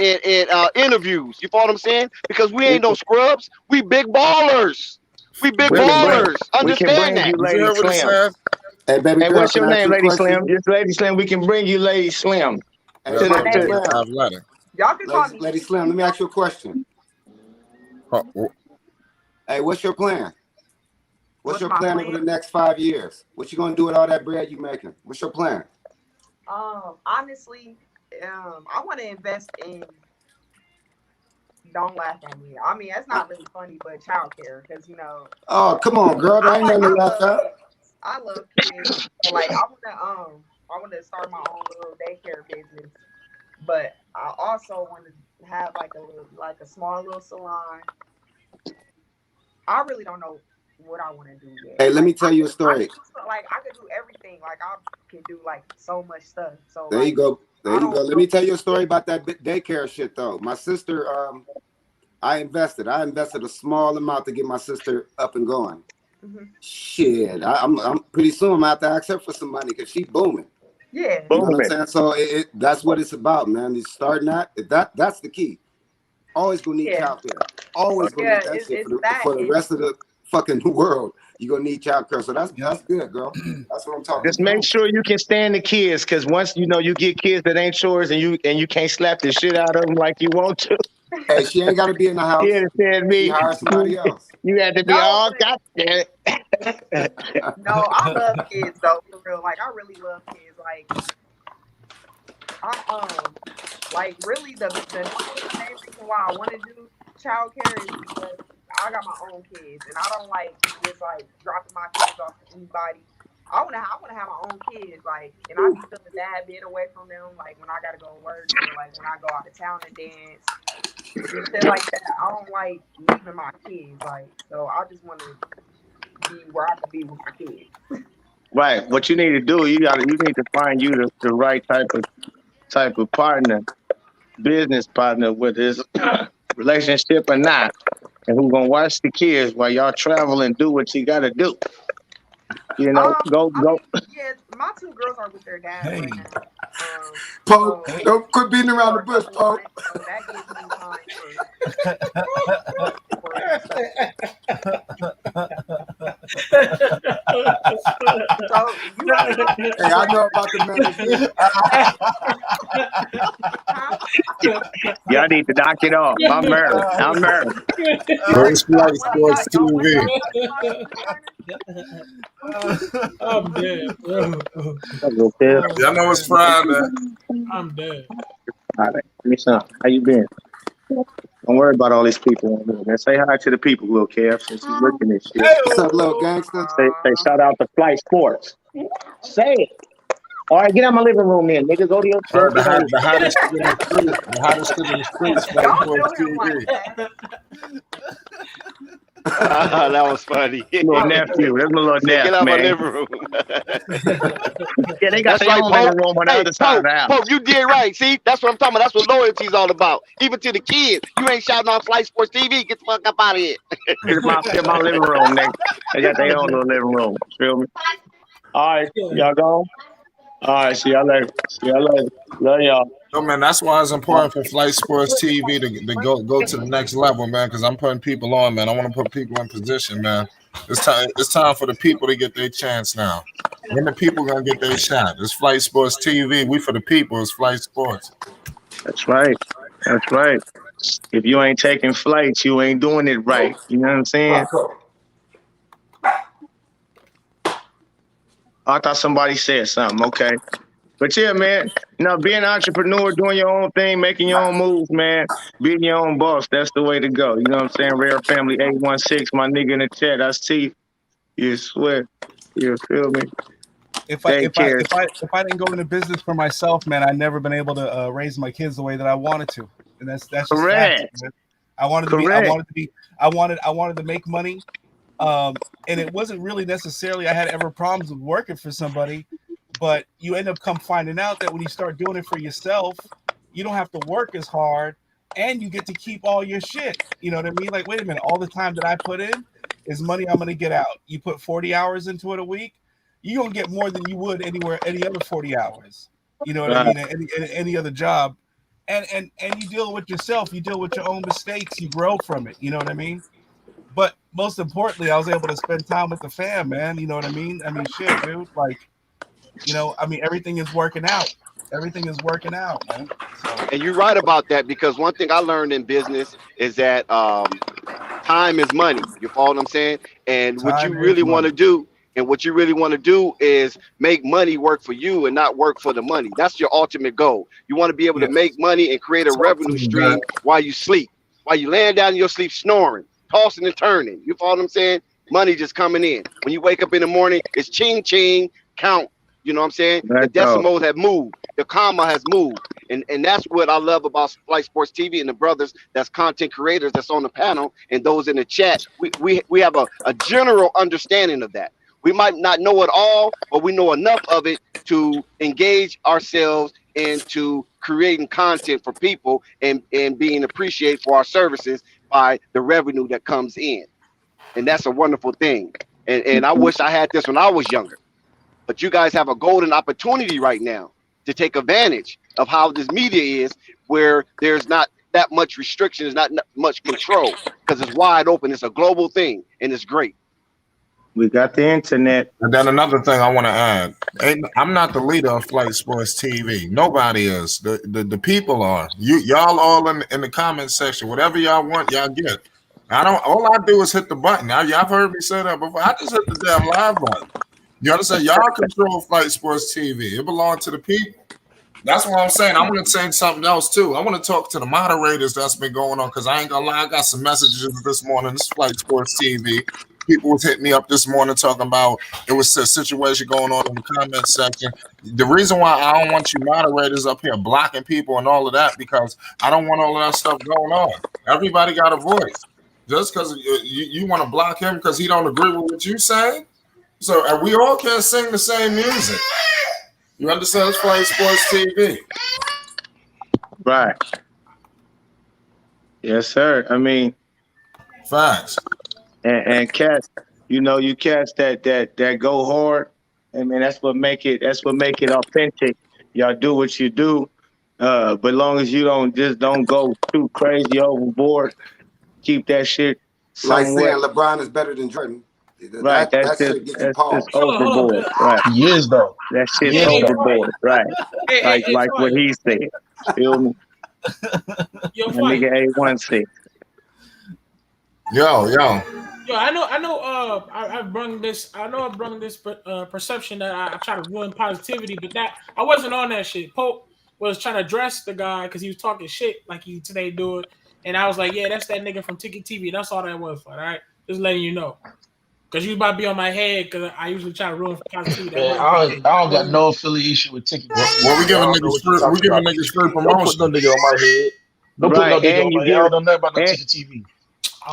interviews. You follow what I'm saying? Because we ain't no scrubs. We big ballers. We big ballers. We can Understand bring that. you Did you Lady hear what he Slim. said? Hey, baby Hey, girl, what's can your I ask name, you a Lady question? Slim? Just Lady Slim. We can bring you Lady Slim. Yeah, To My the, name to, is. athletic. Y'all can call me. Lady Slim, let me ask you a question. Oh, Hey, what's your plan? What's your my plan over the next 5 years? What you gonna do with all that bread you making? What's your plan? Honestly, I want to invest in. Don't laugh at me. I mean, that's not really funny, but childcare, because Oh, come on, girl. There ain't nothing to laugh love at. kids. I love kids. So, like, I want to start my own little daycare business, but I also want to have like a small little salon. I really don't know what I want to do yet. Hey, let me tell you a I story. could do everything. Like, I can do like so much stuff. So There you go. There I you don't go. Let know. me tell you a story about that daycare shit, though. My sister, I invested a small amount to get my sister up and going. Mhm. Shit, I'm pretty soon I'm gonna have to ask her for some money because she booming. Yeah. You know what I'm booming. saying? So that's what it's about, man. It's starting that's the key. Always gonna need Yeah. childcare. Always So gonna yeah, need that shit it's for that. the rest of the fucking world. You're gonna need childcare. So that's good, girl. That's what I'm talking Just make about. sure you can stand the kids, because once you get kids that ain't yours, and you can't slap the shit out of them like you want to. Hey, she ain't gotta be in the house. You understand She me? hires somebody else. You had to be No, all but goddamn. no, I love kids though, for real. Like, I really love kids. Like, like, really the main reason why I want to do childcare is because I got my own kids, and I don't like just like dropping my kids off to anybody. I want to have my own kids, like, and I be feeling bad being away from them, like when I gotta go to work or like when I go out of town to dance and shit like that. I don't like leaving my kids, like, so I just want to be where I can be with my kids. Right. What you need to do, you need to find you the right type of partner, business partner, with his relationship or not, and who gonna watch the kids while y'all travel and do what you gotta do. Go. I mean, yeah, my two girls are with their dads right now. Pope, So don't quit beating around the for a bush, couple of Pope. months, so that gives me time so you want to know? Hey, I know about the management. Y'all need to knock it off. I'm married. I'm married. First Flight One of y'all, Sports TV. I'm dead, bro. Y'all know it's Friday. I'm dead. All right. Give me some. How you been? Don't worry about all these people. Man, say hi to the people, little Kev, since you looking at shit. What's up, little gangster? Say shout out to Flight Sports. Say it. All right, get out my living room then, nigga. Go to your All go right, get on. the hottest shit in the streets. The hottest shit in the streets. Flight Don't Sports do him like TV. that. That was funny. Little nephew. That's my little Say, get nephew, out my man. living room. Yeah, they got That's their right, own Pope. living room on the Hey, other side of Pope, the house. Pope, you did right. See, that's what I'm talking about. That's what loyalty's all about. Even to the kids. You ain't shouting on Flight Sports TV. Get the fuck up out of here. It's my living room, nigga. They got their own little living room. Feel me? All right, y'all go. All right, see y'all later. See y'all later. Love y'all. No, man, that's why it's important for Flight Sports TV to go to the next level, man, because I'm putting people on, man. I want to put people in position, man. It's time for the people to get their chance now. When the people gonna get their shot? It's Flight Sports TV. We for the people. It's Flight Sports. That's right. That's right. If you ain't taking flights, you ain't doing it right. You know what I'm saying? I thought somebody said something. Okay. But yeah, man, being an entrepreneur, doing your own thing, making your own moves, man, being your own boss, that's the way to go. You know what I'm saying? Rare Family 816, my nigga in the chat. I see you swear. You feel me? If I didn't go into business for myself, man, I'd never been able to raise my kids the way that I wanted to, and that's just Correct. fact. Man. I wanted to make money, and it wasn't really necessarily I had ever problems with working for somebody, but you end up finding out that when you start doing it for yourself, you don't have to work as hard, and you get to keep all your shit. You know what I mean? Like, wait a minute, all the time that I put in, is money I'm going to get out. You put 40 hours into it a week, you're going to get more than you would any other 40 hours. You know what I Right. mean? Any other job. And you deal with yourself. You deal with your own mistakes. You grow from it. You know what I mean? But most importantly, I was able to spend time with the fam, man. You know what I mean? I mean, shit, dude. Like, you know, I mean, everything is working out. Everything is working out, man. So And you're right about that, because one thing I learned in business is that time is money. You follow what I'm saying? And what you time is really want money. to do, is make money work for you and not work for the money. That's your ultimate goal. You want to be able to Yes. make money and create a Talk to revenue me, stream man. while you sleep, while you laying down in your sleep snoring, tossing and turning. You follow what I'm saying? Money just coming in. When you wake up in the morning, it's ching ching count. You know what I'm saying? The That's all. decimals have moved. The comma has moved. And that's what I love about Flight Sports TV and the brothers that's content creators that's on the panel and those in the chat. We have a general understanding of that. We might not know it all, but we know enough of it to engage ourselves into creating content for people and being appreciated for our services by the revenue that comes in. And that's a wonderful thing. And I wish I had this when I was younger. But you guys have a golden opportunity right now to take advantage of how this media is, where there's not that much restriction, there's not much control, because it's wide open. It's a global thing, and it's great. We got the internet. And then another thing I want to add, I'm not the leader of Flight Sports TV. Nobody is. The people are. Y'all all in the comment section. Whatever y'all want, y'all get. All I do is hit the button. Y'all heard me say that before. I just hit the damn live button. You understand? Y'all control Flight Sports TV. It belongs to the people. That's what I'm saying. I want to say something else too. I want to talk to the moderators that's been going on, because I ain't gonna lie, I got some messages this morning. This is Flight Sports TV. People was hitting me up this morning talking about it was a situation going on in the comment section. The reason why I don't want you moderators up here blocking people and all of that, because I don't want all of that stuff going on. Everybody got a voice. Just because you want to block him because he don't agree with what you saying, so and we all can't sing the same music. You understand? It's Flight Sports TV. Right. Yes, sir. I mean, facts. And cats, you cats that go hard. I mean, that's what make it authentic. Y'all do what you do. But long as you don't go too crazy overboard, keep that shit Like somewhat. saying LeBron is better than Jordan. Right, That shit gets you paused. overboard. Right. He is though. That shit's He is though. overboard. Right. Like what he said. Feel me? Yo, My nigga A1 said. Yo. I know. I brung this perception that I try to ruin positivity, but that I wasn't on that shit. Pope was trying to address the guy because he was talking shit like he today do it, and I was like, yeah, that's that nigga from Ticket TV. That's all that was for. All right, just letting you know. Because you might be on my head because I usually try to ruin positivity. Man, I don't got no affiliation with Ticket TV. Well, we giving niggas free promotion. Don't put no nigga on my head. Don't put no nigga on my head. I don't know nothing about no Ticket TV.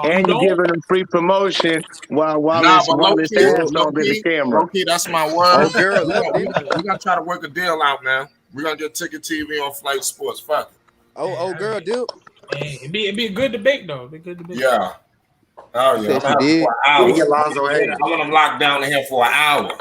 And you giving them free promotion while it's on the camera. Low-key, that's my word. Oh, girl, we gonna try to work a deal out, man. We're gonna get Ticket TV on Flight Sports. Fuck it. Oh, girl, dude. Hey, it'd be a good debate though. It'd be a good debate. Yeah. Oh yeah. Said she did. For an hour. We get Lonzo haters. I want them locked down in here for an hour.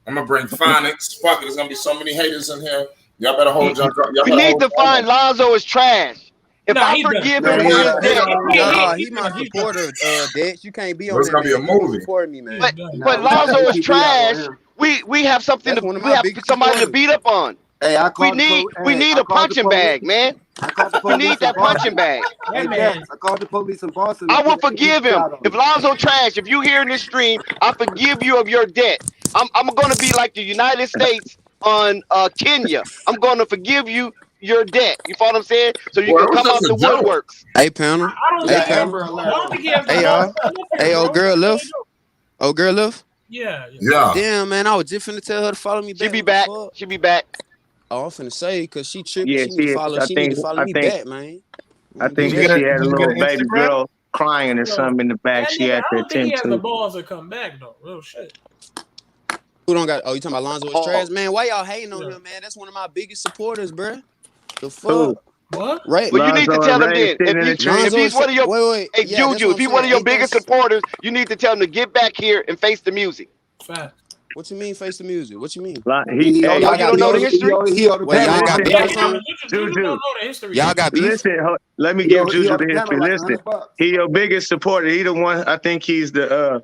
I'm gonna bring phonics. Fuck it. There's gonna be so many haters in here. Y'all better hold your. We need to find Lonzo is trash. If I he forgive done. him for his debt, Nah, he my supporter, Dex. You can't be on It's that, gonna be a man. You movie. support me, man. but Lonzo is trash. We have something That's one of we my have biggest somebody to supporters. beat up on. Hey, We need a punching bag, man. We need that punching bag. Hey, man. I called the police in Boston. I will forgive him. If Lonzo trash, if you hear in this stream, I forgive you of your debt. I'm gonna be like the United States on Kenya. I'm gonna forgive you your debt. You follow what I'm saying? So you can come out the woodworks. Hey, panel. I don't think he has Hey, y'all. Hey, old girl left. Old girl left. Yeah. Damn, man. I was just finna tell her to follow me back. She be back. She be back. Oh, I'm finna say because she tripping. Yeah, she need to follow. She need to follow me back, man. I think she had a little baby girl crying or something in the back. She had to I don't think he attend has the to. balls to come back though. Real shit. Who don't got? Oh, you talking about Lonzo is trash, man? Why y'all hating on him, man? That's one of my biggest supporters, bro. The fuck. What? Right? But you need to Lonzo tell and him Ray then sitting in the if tree. he's one of your wait. hey Yeah, that's Juju, what if he's I'm one of saying. your Ain't biggest that supporters, you need to tell him to get back here and face the music. Fact. what you mean? Face the music. What you mean? Oh, Hey, you don't know the history? He owed the Wait, y'all Panama got listen, beef Yeah, or no, something? Juju don't Juju. know the history. Y'all got beef? Listen, let me he give owed Juju the the Panama history. like Listen, $100. he your biggest supporter. He the one. I think he's the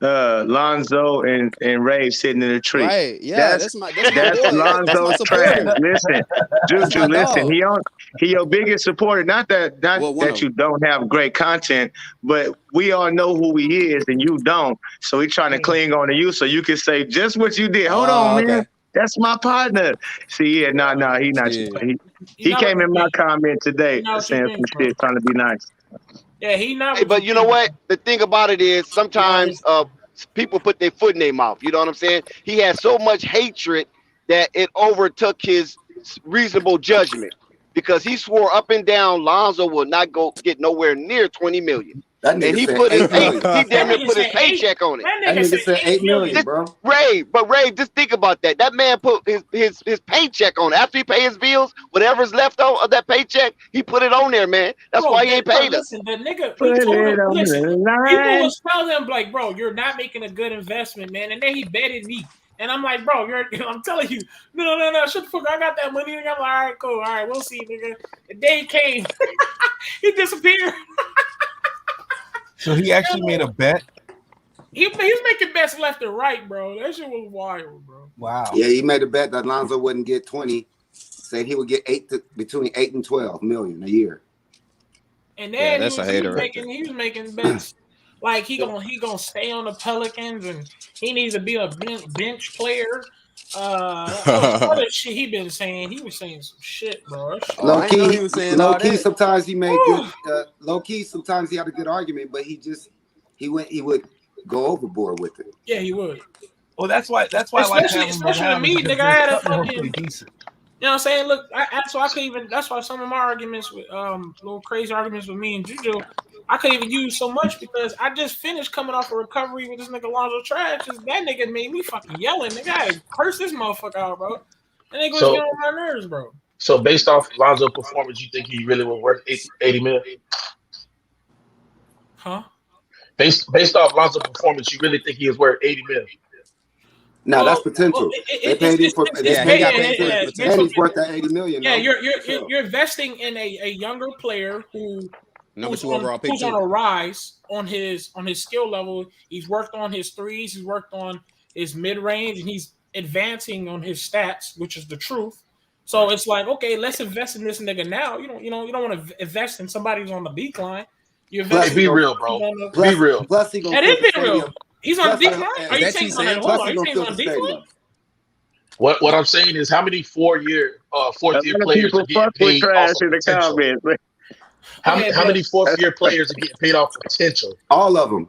Lonzo and Ray sitting in a tree. Right. Yeah, That's that's my that's boy. That's my Lonzo's trash. supporter. Listen, That's Juju, my listen. dog. He your biggest supporter. Not Well, one that of you them. don't have great content, but we all know who he is and you don't. So he trying to cling on to you so you can say just what you did. Hold on, Oh, man. okay. That's my partner. See, yeah, he not. Shit. He He not what came you in my think. comment He today not what you saying some think, bro. shit, trying to be nice. Yeah, he not Hey, what you but you know think. what? The thing about it is Yeah, sometimes people put their foot in their mouth. You know what I'm saying? He had so much hatred that it overtook his reasonable judgment because he swore up and down Lonzo will not get nowhere near 20 million. That And nigga he said put his 8 million. he damn that near nigga put his said eight. paycheck on it. That That nigga nigga said said 8 million, Just bro. Ray, just think about that. That man put his paycheck on. After he pay his bills, whatever's left of that paycheck, he put it on there, man. That's Bro, why he ain't paid us. listen, the nigga, Put he told him, it on listen, the people line. was telling him, like, bro, you're not making a good investment, man. And then he betted me. And I'm like, bro, I'm telling you, no, shut the fuck up. I got that money. And I'm like, all right, cool. All right, we'll see, nigga. The day came. He disappeared. So he actually made a bet. He's making bets left and right, bro. That shit was wild, bro. Wow. Yeah, he made a bet that Lonzo wouldn't get 20. Said he would get between 8 and 12 million a year. And Yeah, then that's a hater right there. he was making bets like he gonna stay on the Pelicans and he needs to be a bench player. Other shit he been saying. He was saying some shit, bro. Oh, I didn't know he was saying Low all key, that. sometimes he made good. Low key, sometimes he had a good argument, but he would go overboard with it. Yeah, he would. Well, that's why I like having him especially around. me, because nigga. I had a something fucking. hopefully decent. You know what I'm saying? Look, I could even. That's why some of my arguments with little crazy arguments with me and Juju, I couldn't even use so much because I just finished coming off a recovery with this nigga Lonzo Trash. That nigga made me fucking yelling. Nigga, I curse this motherfucker out, bro. That nigga was getting on my nerves, bro. So based off Lonzo's performance, you think he really was worth 80 mil? Huh? Based off Lonzo's performance, you really think he is worth 80 mil? No, that's potential. They paid him for. And he's worth that 80 million. Yeah, you're investing in a younger player who's on a rise on his skill level. He's worked on his threes. He's worked on his mid range, and he's advancing on his stats, which is the truth. So it's like, okay, let's invest in this nigga now. You don't want to invest in somebody who's on the decline. You invest. Be real, bro. Be real. Plus, he gonna that is being real. He's on the decline. Are you saying he's on the decline? What I'm saying is, how many fourth year players are getting paid off of potential? How many fourth year players are getting paid off potential? All of them.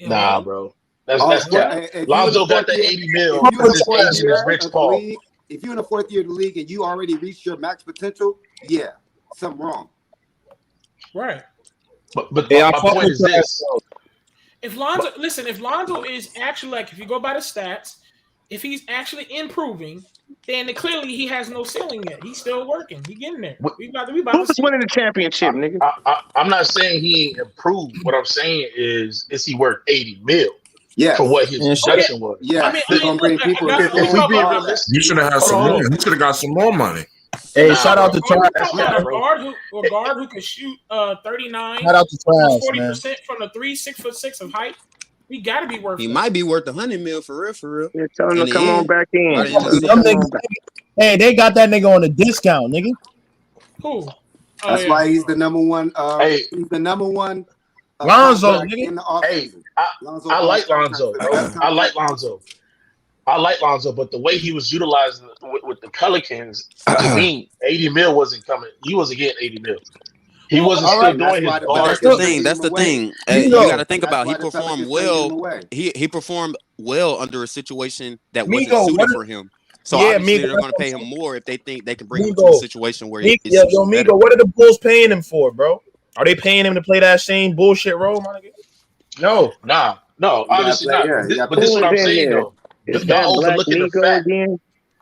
Nah, bro. That's cap. Lonzo got the 80 mil. Rich Paul. If you're in the fourth year of the league and you already reached your max potential, yeah, something wrong. Right. But my point is this. If Lonzo is actually, like, if you go by the stats, if he's actually improving, then clearly he has no ceiling yet. He's still working. He's getting there. We about Who's winning the championship, nigga? I'm not saying he ain't improved. What I'm saying is he worth 80 mil? Yeah, for what his production was. Yeah, I mean, gonna bring people. You should have had some more. You should have got some more money. Hey, shout out to Trash. A guard who can shoot 39. Shout out to Trash, 40% from the 3, 6'6" of height. We got to be worth. He might be worth 100 mil for real. Yeah, tell him to come on back in. Hey, they got that nigga on a discount, nigga. Who? That's why he's the number one. He's the number one. Lonzo, nigga. Hey, I like Lonzo. I like Lonzo, but the way he was utilized with the Pelicans, to me, 80 mil wasn't coming. He wasn't getting 80 mil. He wasn't still doing his guard. That's the thing. You got to think about. He performed well. He performed well under a situation that wasn't suited for him. So obviously they're going to pay him more if they think they can bring him to a situation where he's Migo, what are the Bulls paying him for, bro? Are they paying him to play that same bullshit role, my nigga? No. No, obviously not. But this is what I'm saying, though. Y'all overlooking the fact.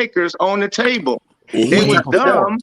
Lakers on the table. And They he was ain't performed. dumb.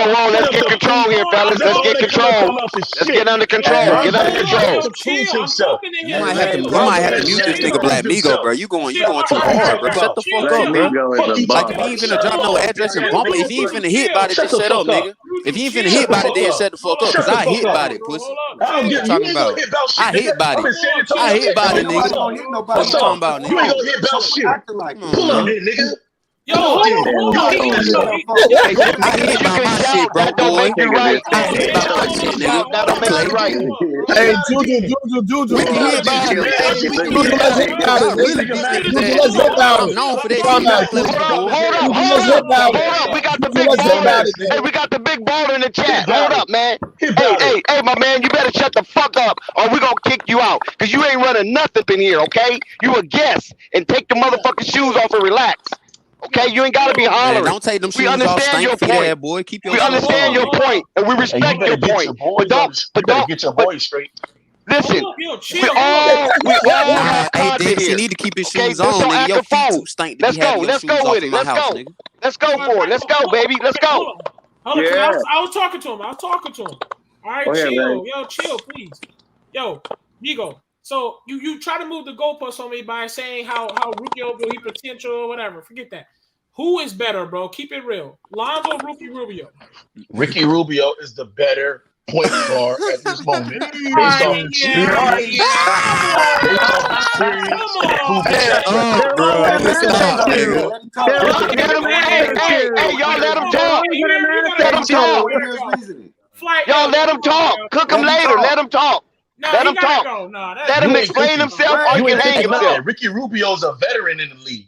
whoa. Let's get control here, fellas. Let's get control. Let's get under control. Get under control. You might have to mute this nigga Black Migo, bro. You going too hard, bro. Shut the fuck up, bro. Like if you ain't finna drop no address and bump it, if you ain't finna hit by it, just shut up, nigga. If you ain't finna hit by it, then shut the fuck up. Cause I hit by it, pussy. What you talking about? I hit by it. I hit by it, nigga. What you talking about, nigga? You ain't gonna hit about shit. Come on, Pull up man. then, nigga. Yo, hold on. I hit by my shit, bro, boy. I hit by my shit, nigga. Don't play. Hey, Juju. Ricky hit by it. Juju, let's hit about it. Really beat niggas Juju, ass. let's hit about I'm it. known for that shit. Hold Don't play with the boy. Hold up. We got the big baller. Hey, we got the big baller in the chat. Hold up, man. Hey, my man, you better shut the fuck up or we gonna kick you out. Cause you ain't running nothing in here, okay? You a guest and take the motherfucking shoes off and relax. Okay, you ain't gotta be hollering. Man, don't take them we shoes off, understand your stank feet point. ass boy. Keep your We understand your point, and we respect your point. But don't get your boys straight. Listen. We all have Hey, content Dennis, here. he need to keep his Okay, shoes on, nigga. Your feet too stink to be having your shoes off with in it. my Let's house, go. nigga. Let's go for it. Let's go, baby. Let's go. Hold on, I was talking to him. All right, chill. Yo, chill, please. Yo, Migo. So you try to move the goalposts on me by saying how Rubio he potential or whatever. Forget that. Who is better, bro? Keep it real. Lonzo, Ricky Rubio. Ricky Rubio is the better point guard at this moment. Based off the Hey, y'all let him talk. Let him talk. Y'all let him talk. Cook him later. Let him talk. Let him talk. Let him explain himself or he can hang himself. Ricky Rubio's a veteran in the league.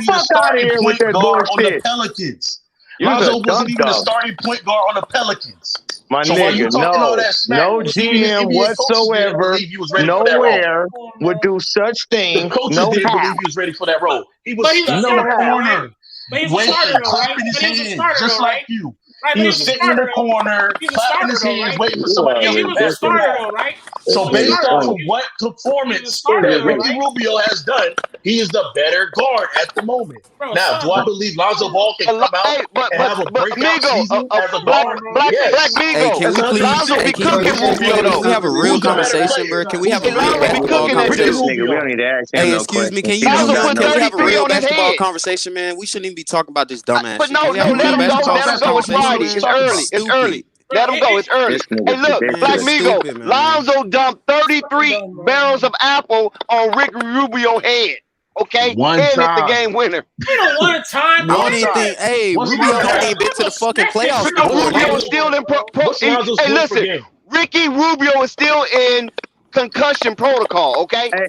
even be the Fuck out of starting here with point that guard on the bullshit. Pelicans. You're Lonzo a wasn't even the dum-dum. starting point guard on the Pelicans. My So while you nigga, talking all no. that smack, No even the GM NBA coaches didn't whatsoever, believe he was ready for that role. nowhere would do such The thing. coaches No didn't how. believe he was ready for that role. He was But he was a sitting in the starter though, right? corner, But he was a waiting, starter though, right? clapping his But he was a hands, starter just though, like right? you. Right, He but he was was a sitting in the starter though. corner, He was a clapping starter his though, hands, right? waiting for somebody Yeah, else he to was a pass the starter ball. though, right? This He So was a nigga's based starter off though. of funny. what He was a performance starter that though, Ricky right? Rubio has done, he is the better guard at the moment. Bro, Now, do I son. believe Lonzo Ball can come out Hey, and have a but breakout Migo, season as a Black guard? Black Yes. Hey, Migo, can we That's please? 'Lonzo 100%. Hey, be can But we cooking can we Rubio have again, can we though. have a real who's the better conversation, bro? player? Can we Who's have a the real better Lonzo be basketball cooking player? that Ricky shit. This conversation? nigga, we don't Rubio. need to ask him Hey, no excuse me, questions. can He you don't Lonzo mute got up? put no Can we have a 33 real on his basketball head. conversation, man? We shouldn't even be talking about this dumbass But shit. Can no, we have a let real him go. basketball Let him go. It's conversation, Friday. What are we It's man? talking This is early. about? It's stupid. early. Let him go. It's early. This Hey, nigga's look, Man, Black this ridiculous. is Migo, stupid, man. Lonzo dumped 33 barrels of apple on Ricky Rubio head. Okay, One and hit the time. game winner. You know, one time, I bro. don't One That's even time. think. Hey, What's Rubio Lonzo hadn't even average? been to the fucking that shit playoffs Ricky sounds before Rubio then. is still ridiculous, in bro. What's Lonzo's Hey, point per listen, game? Ricky Rubio is still in concussion protocol. Okay, Hey,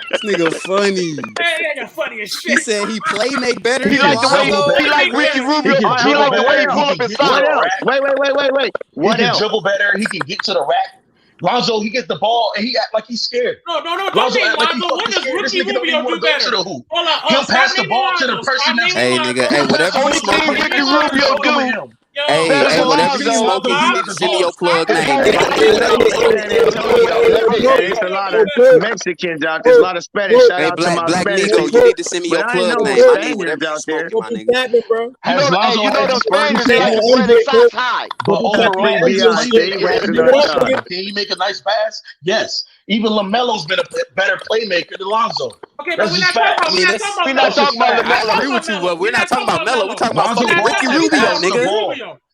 This nigga funny. That nigga funny as He shit. said he play make better He than like the way Lonzo. he like Ricky Rubio. All right, He like the way he what pull else? up his What socks. else? Wait. He What can else? dribble better. He can get to the rack. Lonzo, he gets the ball and he act like he's scared. No, don't Lonzo name act like he's Lonzo. What fucking does scared. This Ricky nigga don't even Rubio want do to go to better? the hoop. Hold on. He'll Stop pass the naming ball to the Lonzo. person Stop that's naming Hey Lonzo. nigga, hey, whatever you only thing smoking. Ricky Rubio do Yo, Hey, better hey, than whatever you Lonzo. smoking, you need to send me your plug Stop name, naming nigga. San Antonio. It's a lot of Mexicans out there. There's a lot of Spanish. Shout Hey, out to black my Spanish Negro, you people. need to send me But your I ain't plug know name. I need Spaniards whatever you out there. smoking, my nigga. bro. Has Lonzo had them his Spaniards, first they like to wear their socks high. but overall, Free he's a BI, stay playmaker. rapping Every on once in a time. while, can he make a nice pass? Yes. Even LaMelo's been a better playmaker than Lonzo. Okay, but That's we're just not talking fact. about. We're not talking about We're not Melo. That's just talking about fact. I LaMelo. agree with you, but we're not talking about Melo. We're talking about Lonzo fucking ball Ricky and Rubio, pass the nigga. ball.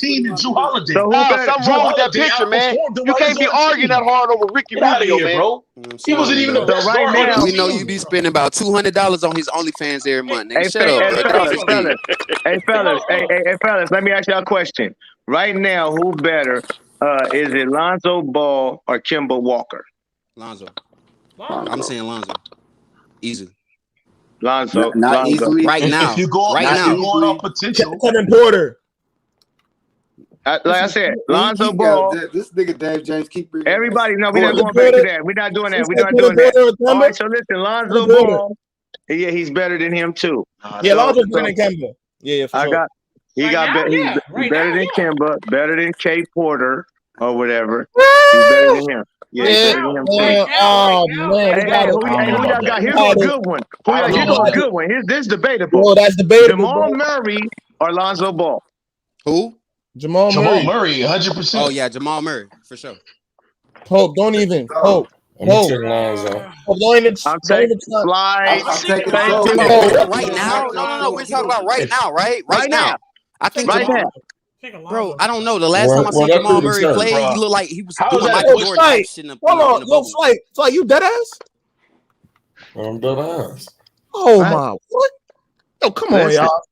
team than Drew Holiday. So who Nah, better? something Drew wrong with that Holiday picture, man. outperformed him You on can't his be own arguing that team. hard over Ricky Get out of Rubio, here, man. bro. He wasn't even the So best right guard on now, his We know you team. be spending about $200 on his OnlyFans every month, nigga. hey, Shut up, hey bro. Keep fellas, it G. fellas, hey, fellas. Let me ask y'all a question. Right now, who better? Is it Lonzo Ball or Kimba Walker? Lonzo. I'm saying Lonzo. Easy. Lonzo. Not easily. Right now. If you're going off potential, Kevin Porter. Like I said, He Lonzo got Ball. this nigga Dave James keep bringing Everybody, no, we're not Porter. going back to that. We're not doing that. We're not doing that. All right, so listen, Lonzo Ball. Yeah, he's better than him too. Yeah, Lonzo's better than Kemba. Yeah, for sure. He got better. He's Right better now, than yeah. Kimba, better than K Porter or whatever. He's better than him. Yeah, he's better than him too. Oh man, we got Who y'all got? Here go a good one. Here go a good one. This is debatable. Bro, that's debatable. Jamal Bro. Murray or Lonzo Ball? Who? Jamal Murray. 100%. Oh yeah, Jamal Murray for sure. Hope, don't even. Hope. I'm gonna take Lonzo. Hope, don't even. I'm Don't even taking slide. I'm taking Thank so. you. Right now? No. We're talking about right now, right? Right now. I think Right now. Bro, I don't know. The last time I seen Jamal Murray play, he looked like he was How is doing that Michael voice Jordan type shit in the bubble. Flight, you dead ass? I'm dead ass. Oh Right. my, what? Yo, come on, Listen. y'all.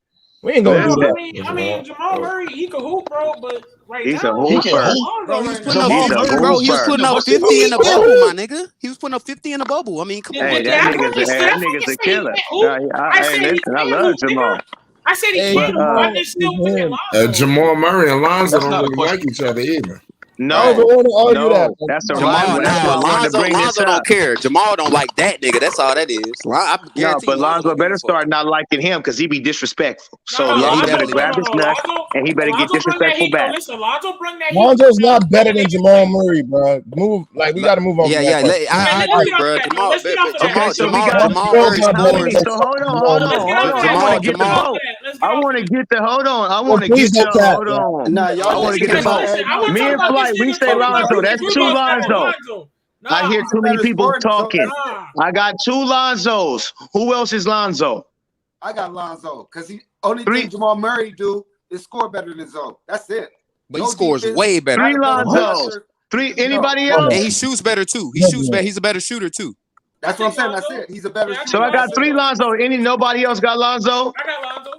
We ain't gonna do Listen. that. I mean, Jamal Murray, he could hoop, bro, but right He's a now, He can hooper. hoop. Bro, he was right putting now. up He's a 50, bro. He was hooper. putting up What's the 50 in the difference? bubble, my nigga. He was putting up 50 in the bubble. I mean, come on. Hey, Did that I nigga's fucking say he killer. can't hoop? I Hey, said he listen, I can't love hoop, Jamal. nigga. I said he Hey, can't hoop. But I just still look at Lonzo. Jamal Murray and Lonzo That's don't not a really like question. each other either. I don't no, want to argue that. no, that's a Jamal, rival. That's why nah, I wanted to bring this Lonzo up. don't care. Jamal don't like that nigga. That's all that is. I No, guarantee but you, Lonzo Lonzo don't give better a fuck. start not liking him because he be disrespectful. So Yeah, he Lonzo better definitely grab do. his nuts and he better get Lonzo bring that disrespectful heat. No, back. listen, Lonzo bring that heat. Lonzo's not better than Jamal Murray, bro. We got to move on Yeah, from yeah. that question. I Let's agree, get off bro. of that, bro. Let's get off of that. Okay, so we got Jamal Lonzo's Murray not how better many? scores. than So hold on, Jamal hold Let's on, get hold off on. of I that. want to Let's get the get off vote. of that. Let's get I off want of to that. get the hold on. I Yo, want to please get don't your cap, hold bro. on. Nah, y'all I want to just get the Listen, vote. I want to Me talk and about this Flight, we nigga say talking about Lonzo. Ricky That's two Rubio better than Lonzo. Lonzo. I Nah, hear He's a too many better people scorer than Lonzo. talking. That's it. I got two Lonzos. Who else is Lonzo? I got Lonzo because he only Three. thing Jamal Murray do is score better than Zo. That's it. But he scores way better. Three not a better Lonzos. passer. Three. No. Anybody And else? he shoots better too. He shoots better. He's a better shooter too. That's what I'm saying. That's it. He's a better shooter. So I got That's three it. Lonzo. Nobody else got Lonzo? I got Lonzo.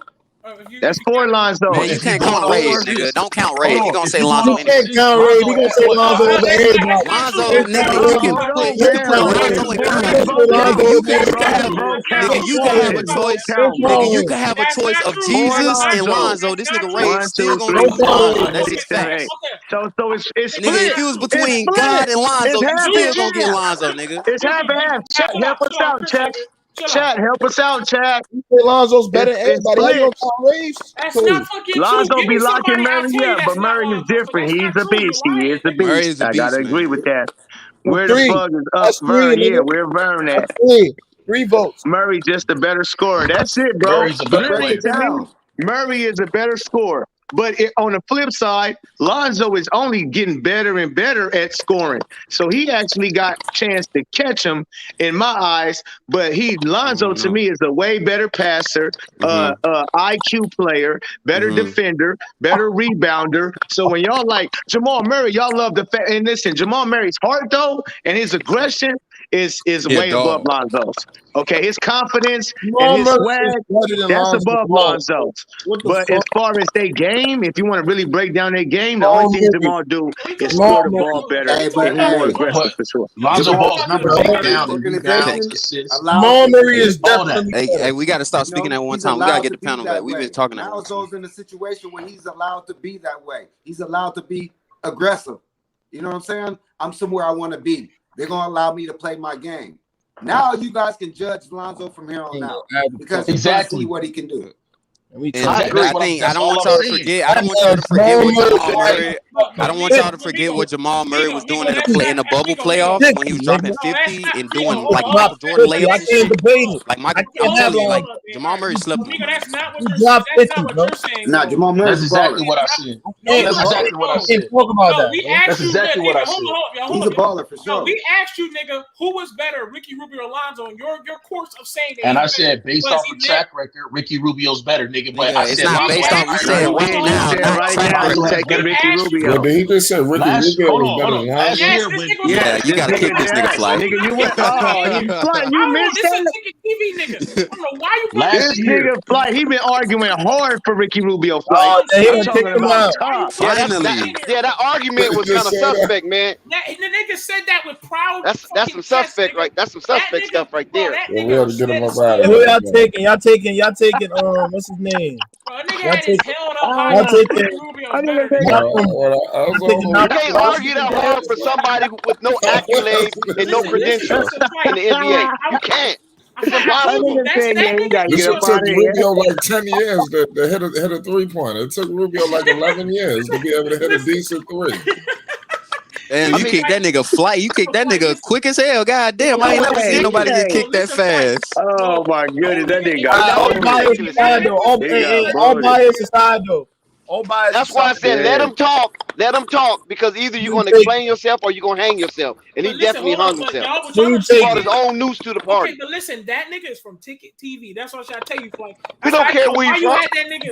That's four Lonzo. Man, you can't count Ray, nigga. Don't count Ray. He gonna say Lonzo You can't anyway. count Ray. We gonna say Lonzo over everybody. Lonzo, nigga, you can put Lonzo and Curry. Nigga, you can have a choice. Nigga, you can have a choice of Jesus and Lonzo. This nigga Ray 1, still 2, gonna 3, choose 4, Lonzo. 5, That's 6, just 7, facts. 8. So it's split. Nigga, if you was between It's God split. and Lonzo, It's you half still and gonna get half. Lonzo, nigga. It's half and half. Chat, help us out, chat. Chat, help us out, chat. Lonzo's better than It's everybody. How you split. gonna count Raves? That's not fucking true. Lonzo Give be me locking somebody. I Murray tell you up, that's but not Murray is Lonzo, but different. that's He's not a true. You're beast. He is lying, a nigga. Murray beast. is a I beast, gotta agree man. with that. So Where the three. fuck is up That's Vern? three, Yeah, nigga. where Vern at? That's three votes. Murray just a better scorer. That's it, bro. Murray's a better Listen player. to me. Murray is a better scorer. But on the flip side, Lonzo is only getting better and better at scoring. So he actually got a chance to catch him in my eyes. But Lonzo to me is a way better passer, IQ player, better defender, better rebounder. So when y'all like Jamal Murray, y'all love the fact. And listen, Jamal Murray's heart though, and his aggression is way above Lonzo's. Okay, his confidence and his swag, that's above Lonzo's. But as far as their game, if you want to really break down their game, the only thing Jamal do is score the ball better, and he's more aggressive for sure. Lonzo Ball's numbers ain't down and rebounds, Organization assists. Jamal Murray is all that. definitely Hey, we gotta stop speaking at one He's time. We gotta allowed get to the be panel that back. We've way. been talking at Now one time. Zo's in a situation where he's allowed to be that way. He's allowed to be aggressive. You know what I'm saying? I'm somewhere I want to be. They're gonna allow me to play my game. Now you guys can judge Lonzo from here on out because you can see what he can do. And I don't want y'all to forget. I don't want y'all to forget what Jamal Murray. I don't want y'all to forget what Jamal Murray was doing in the bubble playoffs when he was dropping 50 and doing like Michael Jordan layups and shit. Like Michael, I'm telling you, like Jamal Murray slept on. That's not what you're saying. Nah, Jamal Murray's That's exactly what I said. That's exactly what I said. Talk about that. We asked That's you, exactly what I said. He's a baller for No, sure. we asked you, nigga, who was better, Ricky Rubio or Lonzo? And your course of saying that. And I said, based off of track record, Ricky Rubio's better, nigga. But I it's said not based off. We said right now, not track He's record. taking Ricky Rubio. Well, did he just say Ricky Rubio was better than Last Lonzo? year, when Yeah, you gotta kick this nigga Flight. Nigga, you went. Flight, you missed This is that. ticket TV, nigga. I don't know why you. This nigga Flight, he been arguing hard for Ricky Rubio. Flight. Oh, he I'm done talking kicked him about out. tough. Finally. That argument was kind of suspect, man. The nigga said that with proud. That's some suspect, right? That's some suspect stuff right there. Well, we had to get him up out of Who here. y'all taking? Y'all taking? What's his name? Y'all taking? You can't argue that hard for somebody with no accolades and no credentials in the NBA. You can't. It's impossible. This shit took Rubio like 10 years to hit a 3-pointer. It took Rubio like 11 years to be able to hit a decent 3. And you kicked that nigga Flight. You kicked that nigga quick as hell. God damn, I ain't never seen nobody get kicked that fast. Oh my goodness, that nigga all bias aside though. That's why I said let him talk. Let him talk because either you're going to explain yourself or you're going to hang yourself. And he definitely hung himself. He brought his own noose to the party. Okay, but listen, that nigga is from Ticket TV. That's what I tell you, Flight. We don't care where why he's you from. had that nigga.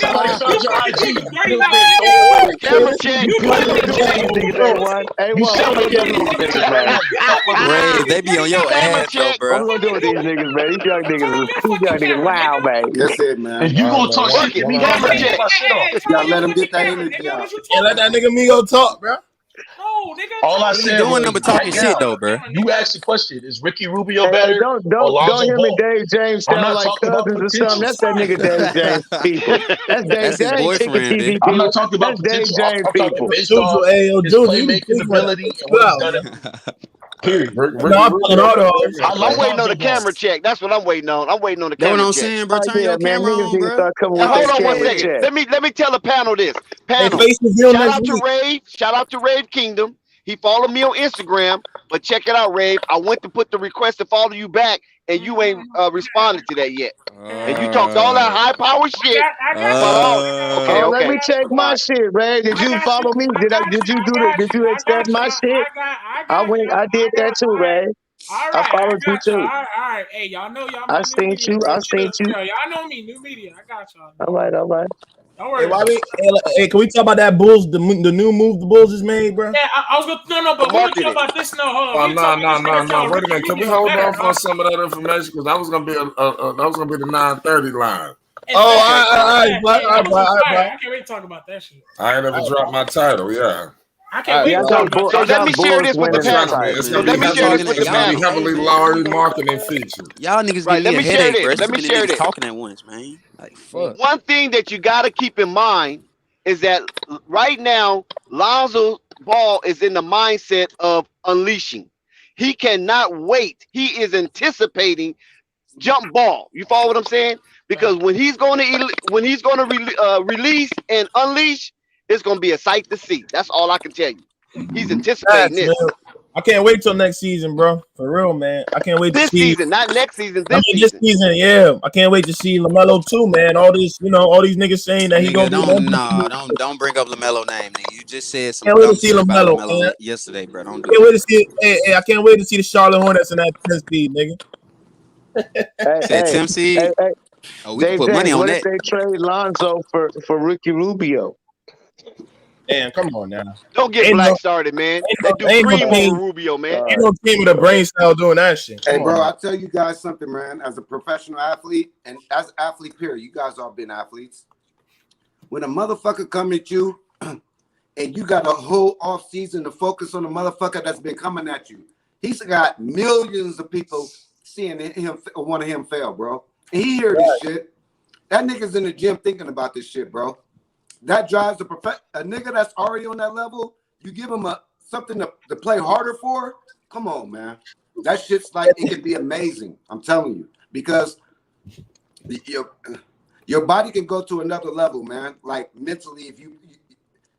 Somebody found your IG. Dirty You Mouth been so nigga. on. Camera check. You What put we it gonna in do with the these niggas, bro. A1? A1, You what sound we like gonna you do with don't these get niggas, man? Ray, they be on your Camera ass though, check. bro. What we gonna do with these niggas, man? These young Turn on your fucking camera, wow, nigga. man. That's it, man. If you All right, gonna man. talk shit to Bucket. me, Hey, I'm Camera gonna hey, take check. my hey, shit hey, off. hey, turn Y'all on your let him fucking get that camera, energy nigga. What out. you Yeah, let talking that about? nigga Migo talk, bro. No, nigga, All I turn He on ain't said doing your nothing was but fucking right talking camera. shit now, though, Turn on bro. your camera, you nigga. asked the question, is Ricky Rubio Hey, better or don't Lonzo him and Ball? Dave James I'm sound not like talking about cousins or something. potential. That's that nigga Dave James people. That's Dave. That's his That ain't chicken boyfriend, TV B. I'm not people. talking about That's Dave potential. James I'm talking people. based Juju, off hey, yo, his Juju, you can playmaking speak for that. ability and Chill what he's out, done. man. Period. No, I'm talking all the hoes. I I'm like waiting on the Lonzo Ball. camera check. That's what I'm waiting on. I'm waiting on the That's what camera I'm check. saying, bro. Oh Turn yeah, your man. camera Niggas on, need to bro. start coming And with hold that on one camera second. check. Let me tell the panel this. Hey, Panel. face reveal Shout next out to week. Rave. Shout out to Rave Kingdom. He followed me on Instagram, but check it out, Rave. I went to put the request to follow you back, and you ain't responded to that yet. And you talked all that high power shit I got about you. all. Okay, Oh, let okay. me check All my right. shit, Ray. Did I you got follow you. me? I got Did you. you I do that? got Did you. you I accept got you. my shit? I I got you. went. I did that too, All right. Ray. All I right. I followed you got y'all. too. All right. Hey, y'all know y'all I my new seen media, you. bro. I seen Chill, you. chill. Y'all know me, new media. I got y'all. All right, all right. Don't worry. Hey, can we talk about that Bulls? The new move the Bulls just made, bro. Yeah, I was gonna no, but we were talking about this. No, hold on. No. Wait a minute. Can we hold off on some of that information because that was gonna be the 9:30 line. All right. I can't wait to talk about that shit. I ain't ever dropped my title. Yeah. I can't wait to So, talk about so that. let me share this with the panel. It's So gonna let be me share this with the panel. heavily Lowry marketing feature. Y'all niggas Right, give me let a me share headache, bro. this. Let me share this. Talking at once, man. Like fuck. One thing that you got to keep in mind is that right now, Lonzo Ball is in the mindset of unleashing. He cannot wait. He is anticipating jump ball. You follow what I'm saying? Because when he's going to release and unleash, it's going to be a sight to see. That's all I can tell you. He's anticipating this. Man. I can't wait till next season, bro. For real, man. I can't wait to see this season, not next season. This season, yeah. I can't wait to see LaMelo too, man. All these niggas saying that he gonna don't bring up LaMelo name, nigga. You just said some can't wait dumb to see shit about LaMelo, LaMelo man. yesterday, bro. Don't do Can't wait to that. see. Hey, I can't wait to see the Charlotte Hornets in that 10 speed, nigga. Said Tim C. Oh, we can put money on what that. if they trade Lonzo for Ricky Rubio? Damn, come on now. Don't get Black started, man. They do cream over Rubio, man. Ain't no team with a brain cell doing that shit. Hey, bro, I'll tell you guys something, man. As a professional athlete, and as an athlete, period, you guys all been athletes. When a motherfucker come at you and you got a whole off season to focus on the motherfucker that's been coming at you, he's got millions of people seeing him, one of him fail, bro. And he hear this shit. That nigga's in the gym thinking about this shit, bro. That drives a nigga that's already on that level. You give him something to play harder for. Come on, man. That shit's like it can be amazing. I'm telling you, because your body can go to another level, man. Like mentally,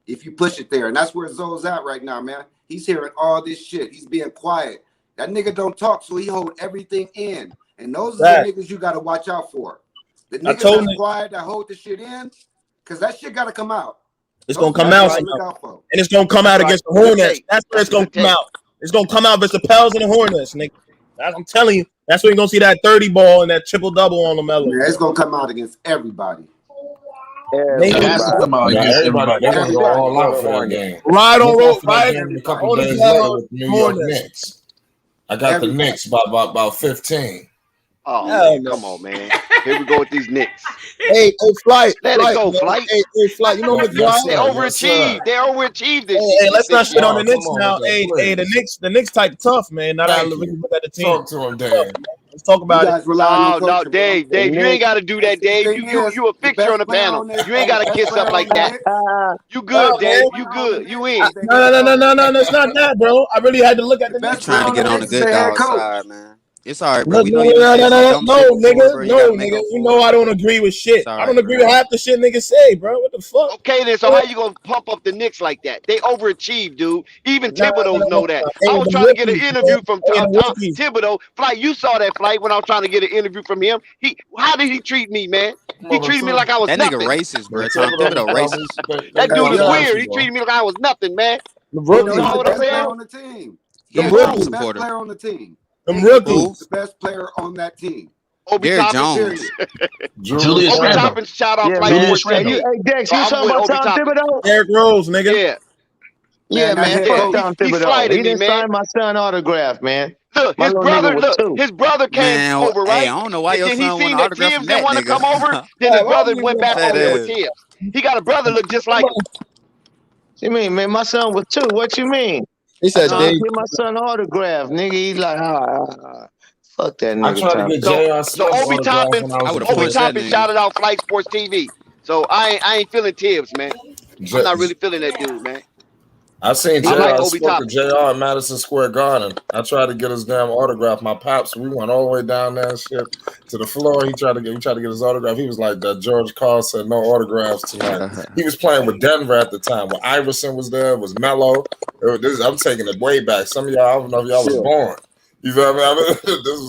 if you push it there, and that's where Zoe's at right now, man. He's hearing all this shit. He's being quiet. That nigga don't talk, so he hold everything in. And those are the niggas you got to watch out for. The niggas that's quiet that hold the shit in. Because that shit got to come out. It's going to come out. And it's going to come out against the Hornets. That's where it's going to come out. It's going to come out versus the Pels and the Hornets, nigga. I'm telling you. That's where you're going to see that 30 ball and that triple-double on LaMelo. Yeah, it's going to come out against everybody. Everybody. They're going to go all out for that game. Ride on road. Ride a couple days later with New York Knicks. I got the Knicks by about 15. Oh, come on, man. Here we go with these Knicks. Hey, Flight. Let it go, Flight. Hey, Flight. You know what? They overachieved. They overachieved this Hey, let's not shit on the Knicks now. Hey, the Knicks type tough, man. Now that I really look at the team. Talk to him, Dave. Let's talk about it. No, Dave, you ain't got to do that, Dave. You a fixture on the panel. You ain't got to kiss up like that. You good, Dave. You good. You in. No, it's not that, bro. I really had to look at the Knicks. Trying to get on the good dog side, man. It's all right, No, bro. nigga. You know I don't agree with shit. I don't agree with half the shit niggas say, bro. What the fuck? Okay, then. So how you gonna pump up the Knicks like that? They overachieved, dude. Even Thibodeau know that. I was trying to get an interview from Thibodeau. Flight, you saw that Flight when I was trying to get an interview from him. How did he treat me, man? He treated me like I was nothing. That nigga racist, bro. Thibodeau racist. That dude is weird. He treated me like I was nothing, man. You know what I'm saying? On the team. The best player on the team. The best player on that team. Obi Toppin, Julius Obi Toppin shout out Julius Randle. Hey, Dex, you talking about Tom Thibodeau? Derrick Rose, nigga. Yeah, man. Fuck Tom Thibodeau. He didn't sign my son autograph, man. Look, his brother came over, right? Hey, I don't know why your son he seen want that autograph Tibbs from didn't want to come over. Then his brother went back over there with Tibbs. He got a brother look just like him. You mean, man? My son was 2. What you mean? He said, "Give my son autograph, nigga." He's like, fuck that nigga. I tried to get J.R. So Obi Toppin shouted out Flight Sports TV. So I ain't feeling Tibbs, man. I'm not really feeling that dude, man. I seen J.R. spoke to J.R. at Madison Square Garden. I tried to get his damn autograph. My pops, we went all the way down there and shit to the floor. He tried to get his autograph. He was like that. George Carl said no autographs tonight. He was playing with Denver at the time. When Iverson was there, was Melo. I'm taking it way back. Some of y'all, I don't know if y'all was born. You feel me? I mean, this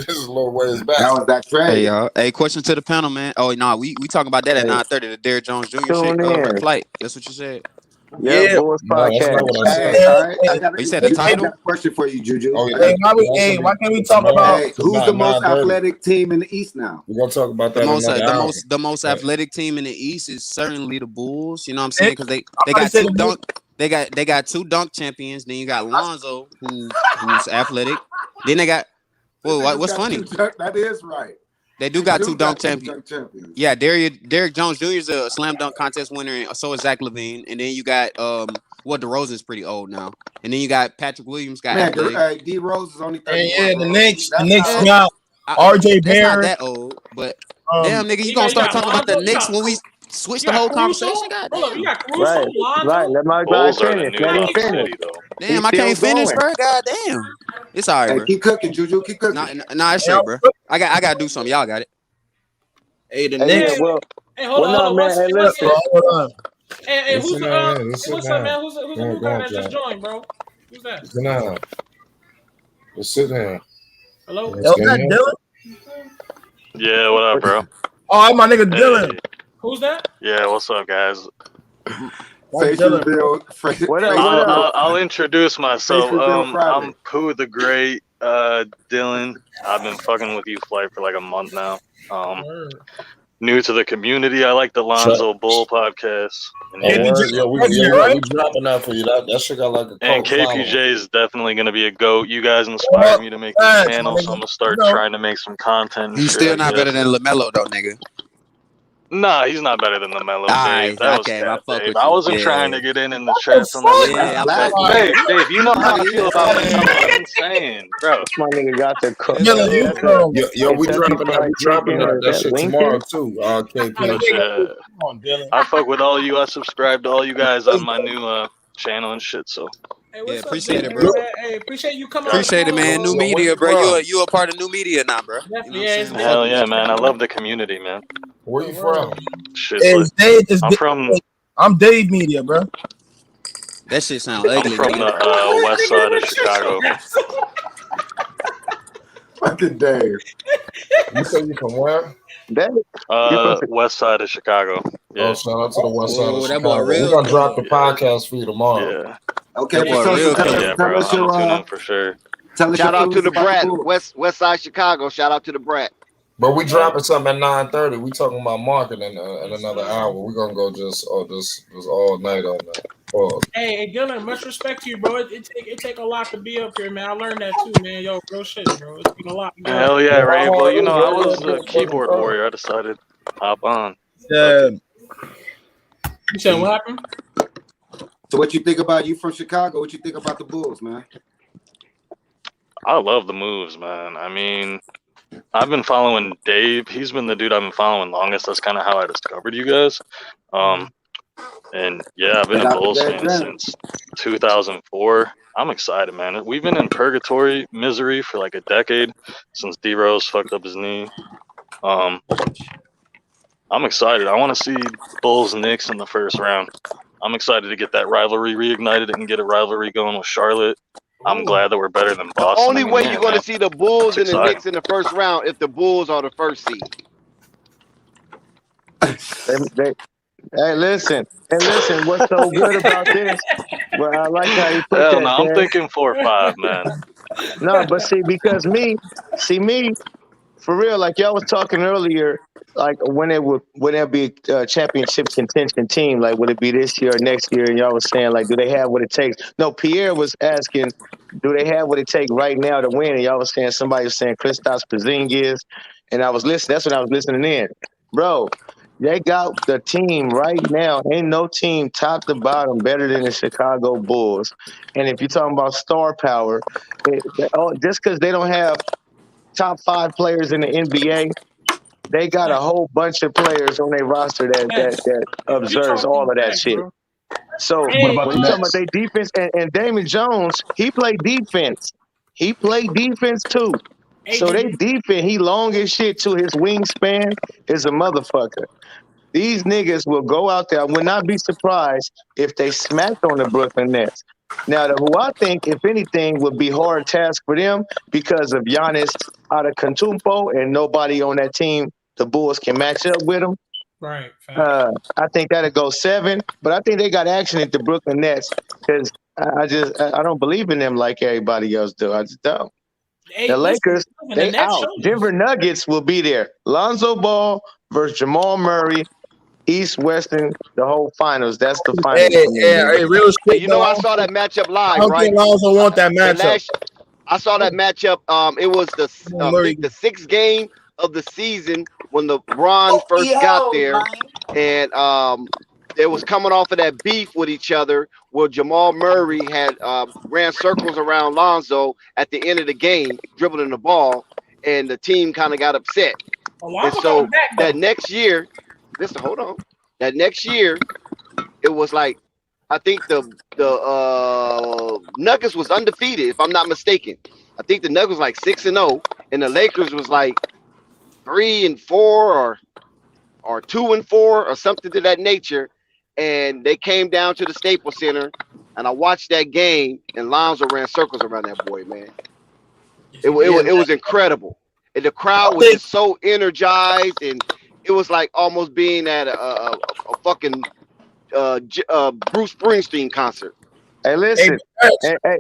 is a little ways back. That was that trade. Hey, y'all. Hey, question to the panel, man. Oh, no, we talking about that at 9:30. The Derrick Jones Jr. shit. Flight. That's what you said. Yeah, Bulls No, that's not podcast. what I said. Hey, all right. I got You said the I got title? a question for you, Juju. Oh, I yeah. got a Hey, why can't we talk about? Hey, who's the most athletic team in the East now? We're gonna talk about The that most, another hour. the most Right. athletic team in the East is certainly the Bulls. You know what I'm saying? Because they I'm got saying two the dunk, they got two dunk champions. Then you got Lonzo, who's athletic. Then they got what's funny? That is right. They do got two dunk champions. champions. Yeah, Derrick Jones Jr. is a slam dunk contest winner, and so is Zach LaVine. And then you got DeRozan's pretty old now. And then you got Patrick Williams, got Man, athletic. D Rose is only 31. And yeah, the bro. Knicks That's got RJ That's not Barrett. that old, but damn nigga, you gonna You start got talking about the Lonzo, you Knicks got when we switch you the got whole Caruso. conversation? God Hold up, damn. you got Caruso, Right, Lonzo. Let my guy Bulls are the finish. new Let him Rock finish. City, though. Damn, He's I can't still finish, going. bro. God damn. It's all right, Hey, bro. keep cooking, Juju. Keep cooking. Nah, it's straight, bro. I gotta do something. Y'all got it. Hey, the Hey, Knicks. yeah, well, Hey, hold well, on. no, man. Hey, listen. Hey, who's Listen the down, hey, listen what's up, down. man? Who's the Go new on, guy that just John. joined, bro? Who's that? Listen down. Just sit down. Hello? Let's Yo, get that in. Dylan? Yeah, what up, bro? Oh, that's my nigga Dylan. Who's that? Yeah, what's up, guys? That's Dylan. What up? I'll introduce myself. Bill Friday. I'm Pooh the Great, Dylan. I've been fucking with you, Flight, for like a month now. New to the community. I like the Lonzo Bull podcast. And, Oh, word? Yeah, we dropping that for you. That shit got like a and cult following. KPJ is definitely gonna be a GOAT. You guys inspired me to make this channel, so I'm gonna start trying to make some content. He's still not better than LaMelo though, nigga. Nah, he's not better than LaMelo, Dave. That was okay, I cap, fuck Dave. with I you. wasn't Yeah. trying to get in the chats on that. Yeah, I fuck with you. Dave, you know how I feel about LaMelo. I'm saying, bro. My nigga got the cook. Yo, we dropping that shit tomorrow too. No shit. I fuck with all you. I subscribe to all you guys on my new channel and shit. So Hey, what's up, appreciate Dylan? it, bro. Hey, appreciate you coming Appreciate it, man. New media, bro. You a part of new media now, bro. Definitely, yeah, it's hell yeah, man. I love the community, man. Where you from? Shit's Hey, lit. I'm from I'm Dave Media, bro. That shit sound ugly. I'm from the west side of Chicago. Fucking Dave. You say you from where? West side of Chicago. Yeah. Oh, shout out to the west side of that boy Chicago. real We're gonna drop the podcast for you tomorrow. Yeah. Okay, That boy so real tell killer. Yeah, tell bro. us I'm your, gonna tune in for sure. tell us Shout your out to feelings the about Brat, Bulls. West Side Chicago. Shout out to the Brat. But we dropping something at 9:30. We talking about marketing in another hour. We're gonna go just all night on that. Pause. Hey, Dylan, much respect to you, bro. It take a lot to be up here, man. I learned that too, man. Yo, real shit, bro. It take a lot. To Hell yeah, Ray. Well, you know, I was a keyboard warrior. I decided to hop on. Yeah. You said what happened? So what you think about you from Chicago? What you think about the Bulls, man? I love the moves, man. I mean, I've been following Dave. He's been the dude I've been following longest. That's kind of how I discovered you guys. And yeah, I've been a Bulls fan since 2004. I'm excited, man. We've been in purgatory misery for like a decade since D Rose fucked up his knee. I'm excited. I want to see Bulls Knicks in the first round. I'm excited to get that rivalry reignited and get a rivalry going with Charlotte. I'm glad that we're better than The Boston. only way you're going to see the Bulls and the exciting. Knicks in the first round if the Bulls are the first seed. Hey, listen. And listen, what's so good about this? Well, I like how you put Hell that. no, I'm Dan. thinking 4 or 5, man. No, but see, because me, for real, like y'all was talking earlier, like when it be a championship contention team, like would it be this year or next year? And y'all was saying like, do they have what it takes? No, Pierre was asking, do they have what it takes right now to win? And y'all was saying somebody was saying Kristaps Porzingis, and I was listening. That's what I was listening in, bro. They got the team right now. Ain't no team top to bottom better than the Chicago Bulls. And if you're talking about star power, just because they don't have top 5 players in the NBA, they got a whole bunch of players on their roster that observes all of that shit. So when you talking about their defense, and Damon Jones, he played defense. He played defense too. So they defense, he long as shit to his wingspan is a motherfucker. These niggas will go out there. I would not be surprised if they smacked on the Brooklyn Nets. Now, who I think, if anything, would be hard task for them because of Giannis Antetokounmpo and nobody on that team the Bulls can match up with him. Right. Fact. I think that'll go 7, but I think they got action at the Brooklyn Nets because I don't believe in them like everybody else do. I just don't. Hey, The listen, Lakers, the they Nets out. showed us. Denver Nuggets will be there. Lonzo Ball versus Jamal Murray, East Western, the whole finals. That's the Hey, finals for me, nigga. hey, real Hey, shit you know though. I saw that matchup I live, don't right? think Lonzo want that The matchup. last I saw that matchup. It was I Murray. think the 6th game of the season when LeBron Oh, first got yo, there, man. and they was coming off of that beef with each other where Jamal Murray had ran circles around Lonzo at the end of the game, dribbling the ball, and the team kind of got upset. And Alonzo so got back that though. next year, listen, hold on. That next year, it was like I think the Nuggets was undefeated, if I'm not mistaken. I think the Nuggets was like 6-0, and the Lakers was like 3-4 or 2-4 or something to that nature. And they came down to the Staples Center, and I watched that game, and Lonzo ran circles around that boy, man. It was incredible. And the crowd was just so energized, and it was like almost being at a fucking Bruce Springsteen concert. Hey, listen. Hey,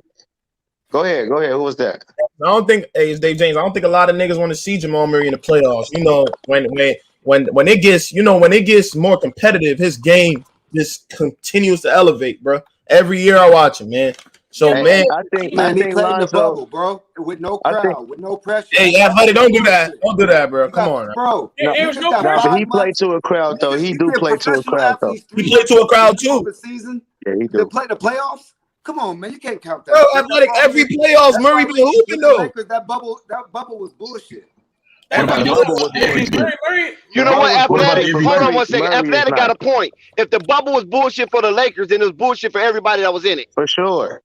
go ahead. Who was that? I don't think it's Dave James. I don't think a lot of niggas want to see Jamal Murray in the playoffs. You know, when it gets more competitive, his game just continues to elevate, bro. Every year I watch him, man. So man, I think he played in the Lonzo, bubble, bro, with no crowd, with no pressure. hey, yeah, buddy, don't do that. Don't do that, bro. Come on, bro. There was no but pressure. he played to a crowd though. He do play to a crowd though. He played to a crowd too. The season, Yeah, he to do. play the playoffs. Come on, man, you can't count that. Bro, athletic every playoffs, Murray been hooping though. Lakers, that bubble was bullshit. The bubble was bullshit. You know what, Athletic? Murray- Hold on one second. Murray is Athletic not. got a point. If the bubble was bullshit for the Lakers, then it was bullshit for everybody that was in it. For sure.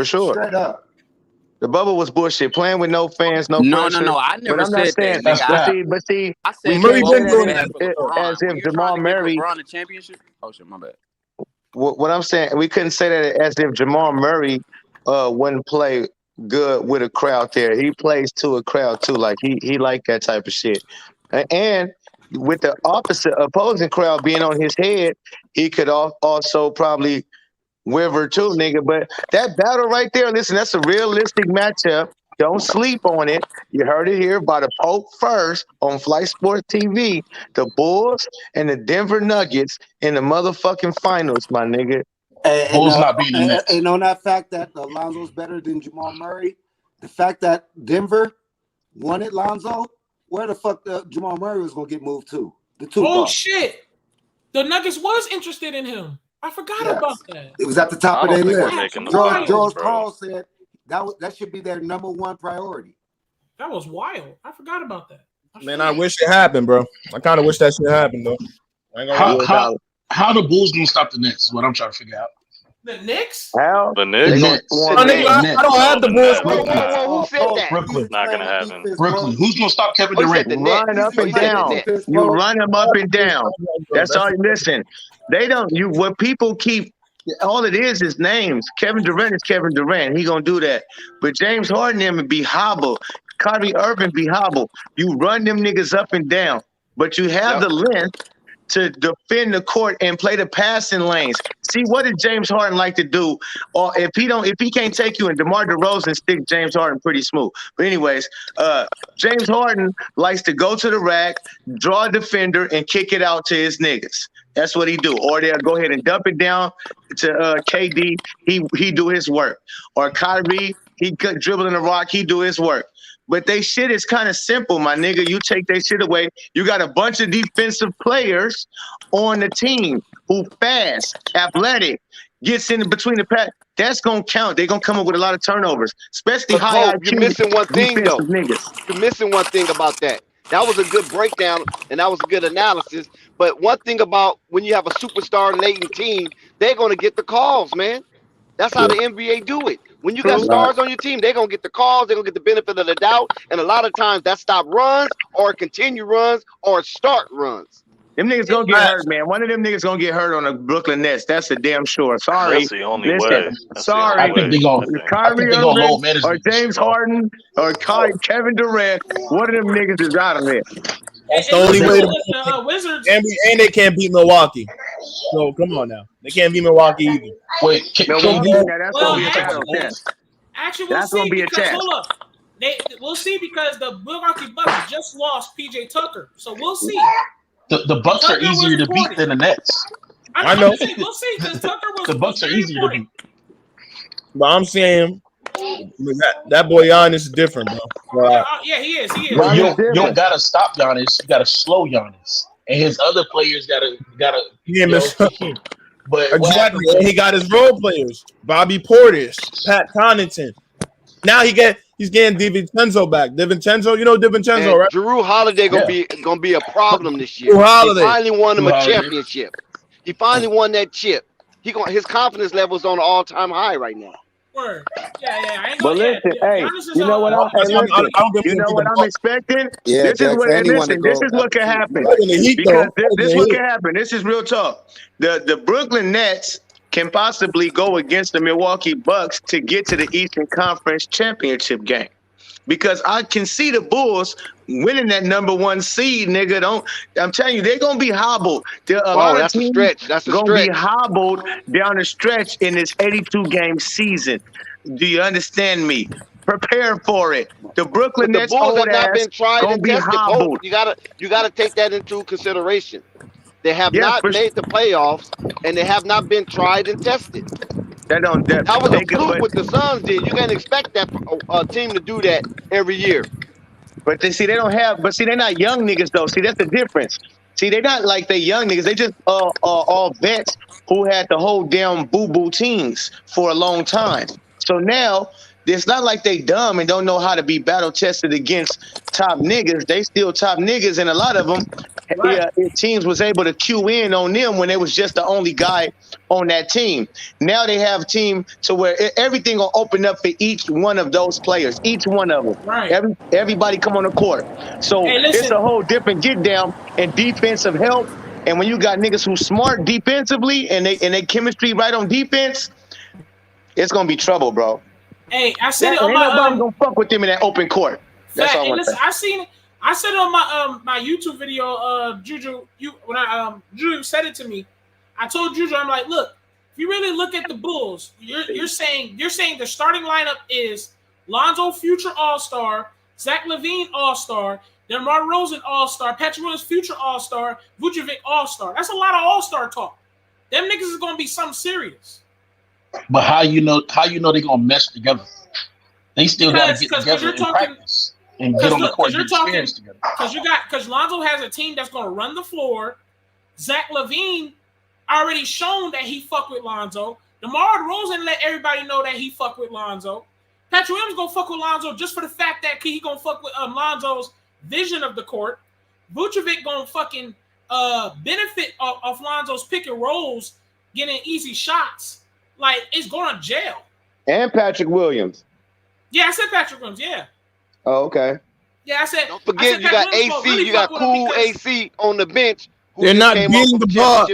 Straight up. The bubble was bullshit. Playing with no fans, no pressure. I never But I'm not said saying. that. But see, I we said Murray can't been say doing that that. as when if you're Jamal trying to Murray. give LeBron a championship. Oh shit, my bad. What I'm saying, we couldn't say that as if Jamal Murray wouldn't play good with a crowd there. He plays to a crowd too. Like he like that type of shit. And with the opposing crowd being on his head, he could also probably River too, nigga. But that battle right there, listen, that's a realistic matchup. Don't sleep on it. You heard it here by the Pope first on Flight Sport TV. The Bulls and the Denver Nuggets in the motherfucking finals, my nigga. Bulls not beating the Nets. And on that fact that Lonzo's better than Jamal Murray, the fact that Denver wanted Lonzo, where the fuck Jamal Murray was gonna get moved to? The two. Oh shit! The Nuggets was interested in him. I forgot about that. It was at the top of their list. George Carl said that should be their number one priority. That was wild. I forgot about that. Man, I wish it happened, bro. I kind of wish that shit happened, though. I ain't gonna lie. How the Bulls gonna stop the Nets is what I'm trying to figure out. The Knicks? How? The Knicks? I don't have the Bulls. Who said that? Brooklyn. Not gonna happen. Brooklyn. Who's gonna stop Kevin Durant? Run up and down. You run him up and down. That's all. Listen, they don't. What people keep. All it is names. Kevin Durant is Kevin Durant. He gonna do that. But James Harden them be hobble. Kyrie Irving be hobble. You run them niggas up and down. But you have the length to defend the court and play the passing lanes. See, what did James Harden like to do? Or if he can't take you, and DeMar DeRozan stick James Harden pretty smooth. But anyways, James Harden likes to go to the rack, draw a defender, and kick it out to his niggas. That's what he do. Or they'll go ahead and dump it down to KD. He do his work. Or Kyrie, he could dribble in the rock. He do his work. But they shit is kind of simple, my nigga. You take that shit away. You got a bunch of defensive players on the team who fast, athletic, gets in between the pack. That's gonna count. They're gonna come up with a lot of turnovers, especially But high Pope, IQ. you're missing one thing though. Niggas. You're missing one thing about that. That was a good breakdown and that was a good analysis. But one thing about when you have a superstar laden team, they're gonna get the calls, man. That's how the NBA do it. When you got stars on your team, they're going to get the calls. They're going to get the benefit of the doubt. And a lot of times that stop runs or continue runs or start runs. Them niggas going to get hurt, man. One of them niggas going to get hurt on the Brooklyn Nets. That's a damn sure. Sorry. That's the only way. Sorry. I think they're going Kyrie to load Irving management. or James Harden or Kevin Durant. One of them niggas is out of there. That's the only way to The Wizards and they can't beat Milwaukee. So come on now. They can't beat Milwaukee either. Wait, Milwaukee, now that's Well, gonna be a battle test. actually, we'll That's gonna see be a because test. hold up, we'll see because the Milwaukee Bucks just lost PJ Tucker, so we'll see. The Bucks are Tucker was easier to beat reported. than the Nets. I know. We'll see because Tucker was. The Bucks are very easier to reported. beat. But I'm saying that boy Giannis is different, bro. Yeah, he is. He is. But you don't gotta stop Giannis. You gotta slow Giannis, and his other players gotta. But exactly, and he got his role players: Bobby Portis, Pat Connaughton. Now he's getting DiVincenzo back. DiVincenzo, you know DiVincenzo, And right? Drew Holiday gonna be a problem this year. Drew Holiday. He finally won him Drew a Holiday. championship. He finally won that chip. His confidence level is on an all-time high right now. Word. Yeah. I ain't But gonna. listen, hey, you know what I'm expecting? Yeah, This is Dex, what. and he wanna Listen, this go is what after can Heat. happen. Better than the Heat, Because though. this what can happen. This is real talk. The Brooklyn Nets can possibly go against the Milwaukee Bucks to get to the Eastern Conference Championship game. Because I can see the Bulls winning that number 1 seed, nigga. I'm telling you, they're gonna be hobbled. That's a stretch. That's a gonna be stretch. hobbled down the stretch in this 82-game season. Do you understand me? Prepare for it. The Brooklyn But the Nets Bulls old have not ass been tried gonna and be tested, Pope. hobbled. You gotta take that into consideration. They have Yes, not made the playoffs, and they have not been tried and tested. That was a fluke what the Suns did. You can't expect that a team to do that every year. But they they're not young niggas though. See, that's the difference. See, they're not like they young niggas. They just all vets who had to hold down boo-boo teams for a long time. So now it's not like they dumb and don't know how to be battle tested against top niggas. They still top niggas, and a lot of them, teams was able to cue in on them when they was just the only guy on that team. Now they have a team to where everything will open up for each one of those players, each one of them. Right. Everybody come on the court. So Hey, listen. it's a whole different get down and defensive help. And when you got niggas who smart defensively and they chemistry right on defense, it's gonna be trouble, bro. Hey, I said it on Ain't my nobody gonna fuck with them in that open court. That's all I want to say. I said it on my my YouTube video, Juju. Juju said it to me. I told Juju, I'm like, look, if you really look at the Bulls, you're saying the starting lineup is Lonzo, future All-Star, Zach LaVine, All-Star, DeMar DeRozan, All-Star, Patrick Williams, future All-Star, Vucevic, All-Star. That's a lot of All-Star talk. Them niggas is gonna be something serious. But how you know they're gonna mesh together? They still got to get together and practice and get on the court and get experience together. Because Lonzo has a team that's gonna run the floor. Zach LaVine already shown that he fuck with Lonzo. DeMar DeRozan let everybody know that he fuck with Lonzo. Patrick Williams gonna fuck with Lonzo just for the fact that he gonna fuck with Lonzo's vision of the court. Vucevic gonna fucking benefit of Lonzo's pick and rolls, getting easy shots. Like, it's going to jail. And Patrick Williams. Yeah, I said Patrick Williams. Yeah. Oh, okay. Yeah, I said. Don't forget, you got AC. Really you got cool AC on the bench. They're not beating the Bucks.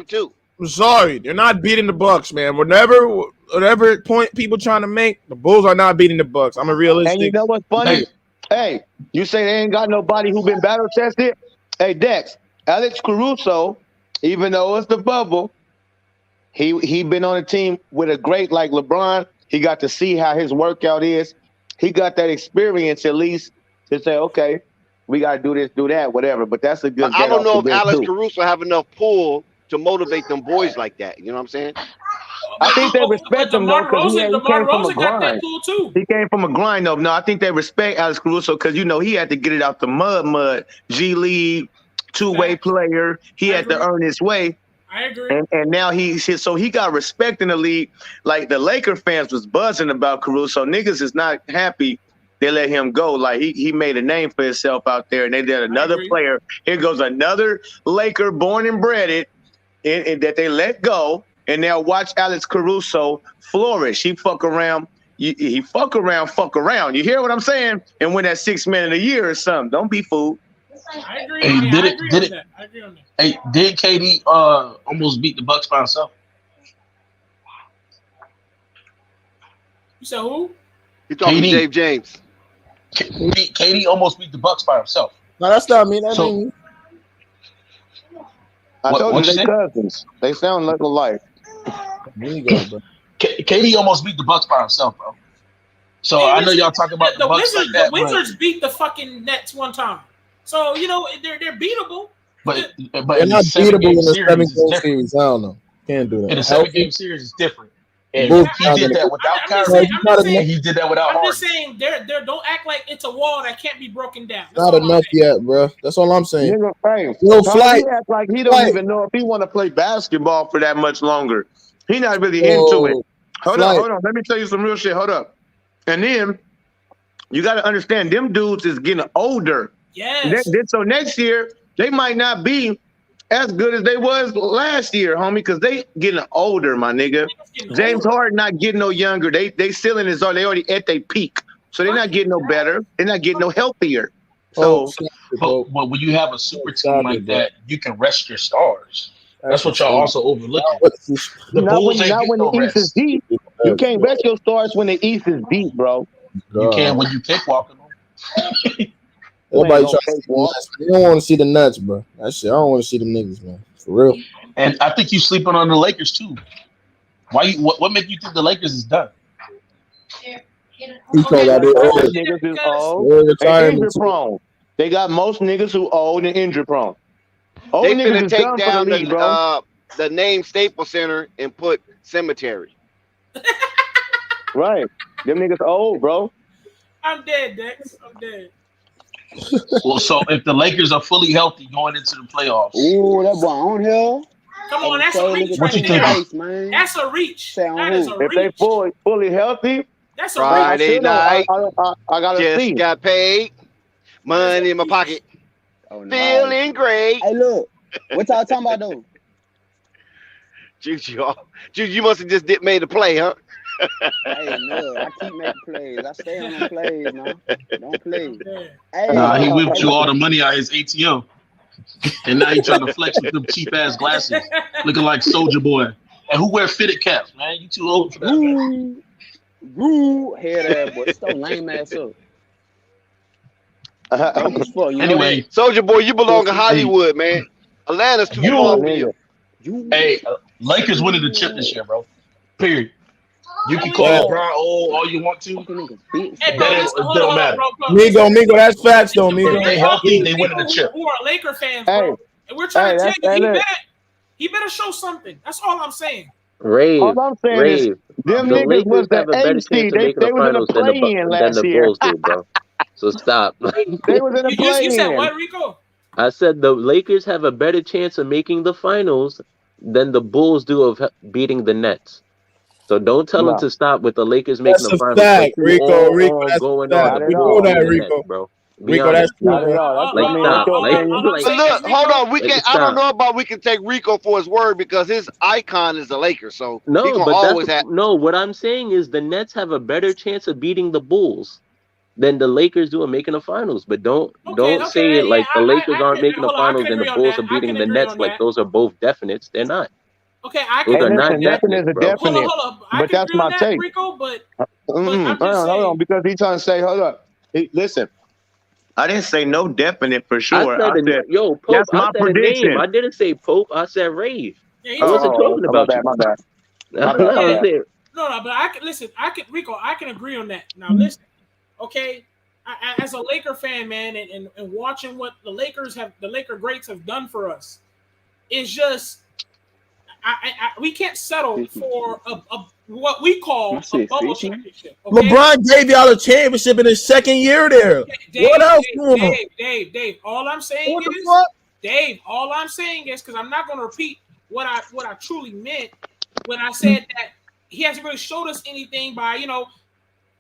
I'm sorry, they're not beating the Bucks, man. Whatever point people trying to make, the Bulls are not beating the Bucks. I'm a realistic. And you know what's funny? Hey, you say they ain't got nobody who been battle tested? Hey, Dex, Alex Caruso, even though it's the bubble, he been on a team with a great like LeBron. He got to see how his workout is. He got that experience at least to say, okay, we got to do this, do that, whatever. But that's a good. I don't know if Alex Caruso have enough pull to motivate them boys like that. You know what I'm saying? I think they respect him though because he came from a got that grind. pull too. He came from a grind though. No, I think they respect Alex Caruso because he had to get it out the mud. G League, two-way player. He had to earn his way. I agree. And now he got respect in the league. Like the Laker fans was buzzing about Caruso. Niggas is not happy they let him go. Like he made a name for himself out there, and they did another player. Here goes another Laker born and bred and that they let go. And now watch Alex Caruso flourish. He fuck around. He fuck around. You hear what I'm saying? And win that $6 million a year or something. Don't be fooled. I agree. Hey, I agree on that. Hey, did KD almost beat the Bucks by himself? You said who? You talking Dave James? KD almost beat the Bucks by himself. No, that's not me. I told you What you they say? cousins. They sound like alike. Nigga, bro. KD almost beat the Bucks by himself, bro. So Hey, I know listen, y'all talk about the the Bucks like Wizards, the that, Wizards beat the fucking Nets one time. So they're beatable. but They're in a not seven beatable game in a series, it's 7-game different. series. I don't know. Can't do In that. a seven Healthy, game series, it's different. the And Bulls he not did gonna that get. without I'm just No, saying. Kyrie, it's I'm not just enough. saying. and he did that without I'm just Harden. saying. They're don't act like it's a wall that can't be broken down. That's Not all I'm enough saying. yet, bro. That's all I'm saying. Nigga, hey, Yo, Tommy, flight, he act like he don't flight. even know if he want to play basketball for that much longer. He not really into it. Yo, Hold flight. on. Let me tell you some real shit. Hold up. And then you got to understand, them dudes is getting older. Yes. So next year they might not be as good as they was last year, homie, because they getting older, my nigga. James Harden not getting no younger. They still in his zone. They already at their peak, so they're not getting no better. They're not getting no healthier. Oh, So, but when you have a super team stop like it, bro. that, you can rest your stars. That's That's what y'all insane. also overlooking. What- The not Bulls when ain't getting the no East is rest. deep. You can't rest your stars when the East is deep, bro. You can God. when you cakewalking them. Everybody no trying to see the Nets. They don't want to see the Nets, bro. That shit. I don't want to see them niggas, man. For real. And I think you sleeping on the Lakers too. Why? What make you think the Lakers is done? He told that Because all they niggas is old early and retirement. injury prone. They got most niggas who old and injury prone. Old They niggas finna is take done for the down league, bro. the name Staples Center and put cemetery. Right. Them niggas old, bro. I'm dead, Dex. I'm dead. Well, so if the Lakers are fully healthy going into the playoffs, Ooh, that boy on here. Come on, Hey, that's a say, reach look what at you right his there. thinking? face, man. That's a reach. Say on That is a who? If they reach. fully healthy, That's a reach. I Friday still don't. night, I gotta just see. got paid, That's a money in my reach. pocket, Oh no. feeling great. Hey, look. What y'all talking about though? Juju, you must have just made a play, huh? Hey, no, I keep making plays. I stay on them plays now. Don't play. I'm dead. Hey, Nah, he whipped you hey, all the money out his ATM, and now he trying to flex with them cheap ass glasses, looking like Soldier Boy. And who wear fitted caps, man? You too old for that, man. head ass boy. Stop lame ass up. Broke as fuck. You know that? Anyway, Soldier Boy, you belong in hey, Hollywood, man. Atlanta's too small for you. hey, Lakers winning the chip this year, bro. Period. You can call Yeah. LeBron old all you want to. Hey, bro, listen, It hold don't on, matter. bro. Migo, that's facts though, Listen, bro, Migo. If they you're talking healthy, to they winning people the chip. who are Laker fans, Hey, bro. And we're trying to tell you, look. he better show something. That's all I'm saying. All I'm saying is, them The niggas was Lakers the have a better eighth chance seed. of making the They was in the finals than play-in than last the year. Bulls do, bro. So stop. They was in the You said play-in. what, Rico? I said the Lakers have a better chance of making the finals than the Bulls do of beating the Nets. So don't tell them No, to stop with the Lakers making That's the a finals, but fact, you Rico. Rico, all that's a going on fact. not the at We know Bulls all. that, and the Nets, Rico. bro. Be Rico, that's honest. true, Not at bro. all. I Like mean, that's stop. your Like opinion. All I'm like saying Look, is, hold Rico. on. I don't stop. know about we can take Rico for his word because his icon is the Lakers, so he No, gonna but that's always have. no. What I'm saying is the Nets have a better chance of beating the Bulls than the Lakers do of making the finals. But don't Okay, say it yeah, like the Lakers I aren't can making the hold on. I can finals and the agree on Bulls that. are I beating can the agree Nets on like that. those are both definites. They're not. Okay, I Those can are agree not on Listen, that. nothing definites, is a bro. definite, Hold on. I but can that's agree on my that, take. Rico. But I'm Hold just on, saying. because he's trying to say, hold up. Listen, I didn't say no definite for I sure. said, I said Pope. that's I my said a name. prediction. I didn't say Pope. I said Rave. Yeah, he I said. wasn't Oh, talking my about bad, you. my bad, I my bad, my Yeah, was bad. there. no, but I can listen. Rico. I can agree on that. Now listen. Okay, as a Laker fan, man, and watching what the Laker greats have done for us, is just we can't settle for a what we call a bubble championship. Okay, LeBron gave y'all a championship in his second year there. What else going on? Dave. All I'm saying What the is, fuck? Dave. All I'm saying is, because I'm not going to repeat what I truly meant when I said that he hasn't really showed us anything by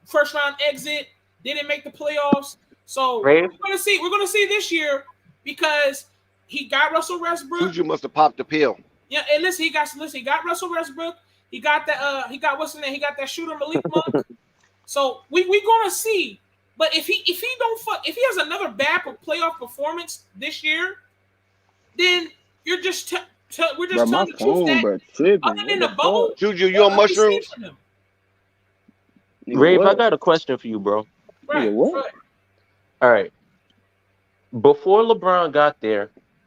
first round exit, didn't make the playoffs. So Rave. we're gonna see this year because he got Russell Westbrook. Juju must have popped the pill. Yeah, and listen, he got Russell Westbrook. He got that what's his name? He got that shooter Malik Monk. So we gonna see. But if he has another bad playoff performance this year, then you're just we're just telling the truth that other than the bubble, Juju, you on mushrooms? from him. Rave, I got a question for you, bro. Right. All right. Before LeBron got there,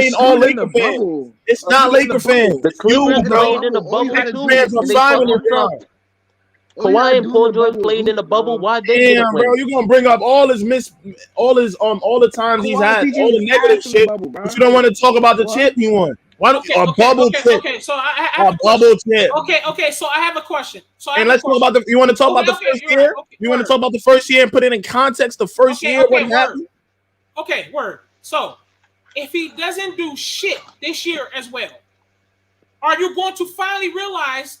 saying all shooting in the Laker fans. bubble. It's not Shooting in the Laker fans. bubble. The It's you, Clippers In the bro. played in the bubble, all you bubble Laker gotta do too, fans is are and they miss silent fucking on shots. sucked. Leon. All you Kawhi gotta and do in Paul the George bubble is played in hoop, the bubble. bro. Why they get it Damn, bro, win? you gonna bring up all all the times he's Kawhi had, PG all was the negative ass in the shit, bubble, but bro. you don't want to talk about the What? chip he won. Why don't Okay, a okay, bubble okay, chip? okay. So I have A a bubble question. chip. Okay. So I have a question. And let's talk about you want to talk about the Okay, first you're right. year? Okay, You want to word. talk about the first year and put it in context? The first year, what Word. happened? Okay, word. So if he doesn't do shit this year as well, are you going to finally realize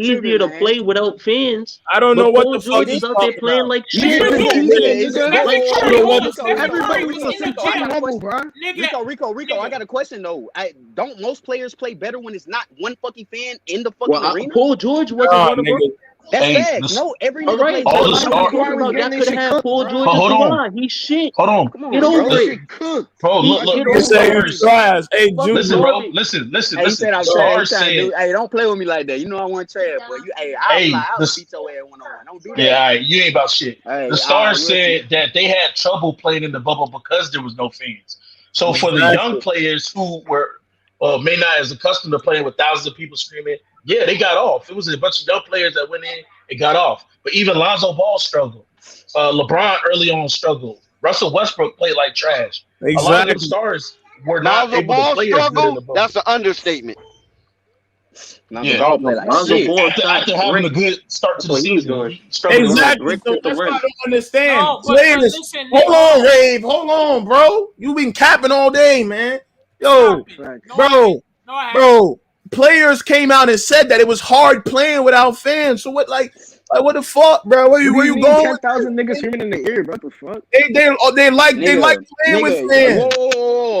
easier to man. play without fans. I don't know But what Paul the fuck George he's is out there talking playing about. like Nigga, shit. Rico, nigga, nigga, nigga, every I Curry don't know what Holmes, the every everybody, Curry was in the Rico, Same I got a gym. level, question. bro. Nigga, Rico, I nigga. got a question though. Don't most players play better when it's not one fucking fan in the Well, fucking arena? Paul George wasn't Nah, one of them. nigga. That's Hey, facts. No, every All nigga right, plays all but better the when I'm it's just star. not Kawhi talking was about getting y'all this could have shit had cooked, Paul bro. George But and hold on, Kawhi. He's shit. hold on. Come on, Get bro. over That Li- it. shit cooked. Bro, He I look, get You on yo, his say bro. you ass. trash. Hey, Fucking Juju. listen, bro. garbage. Listen. Hey, he said I'm The trash. He stars trying to do. said, Hey, don't play with me like that. You know I want trash, but you. Hey, I'll fly hey, out and this, beat your ass one on one. Don't do yeah, that. all right, you ain't about shit. The Hey, all right, stars we'll see. said that they had trouble playing in the bubble because there was no fans. So for the young Exactly. players who were may not as accustomed to playing with thousands of people screaming, yeah, they got off. It was a bunch of young players that went in and got off. But even Lonzo Ball struggled. LeBron early on struggled. Russell Westbrook played like trash. A lot of them Exactly. stars were not Lonzo able to Ball play as good in struggle. the bubble. That's an understatement. Lonzo Yeah, Ball play like Lonzo shit. Ball shot after having brick. a good start to That's the what he was season, doing. he struggled a little bit. Exactly. Bricks So at the that's why I rim. don't understand. No, but Players. listen, Hold Nick, hold on, on. Rave. Hold on, bro. You been capping all day, man. Stop Yo, it. Facts. No, I haven't. bro, No, I haven't. bro. Players came out and said that it was hard playing without fans. So what, like what the fuck, bro? Where What do you you mean? going with 10,000 niggas this? screaming in the ear, bro. What the fuck? They like Nigga, playing with whoa, fans. whoa, whoa,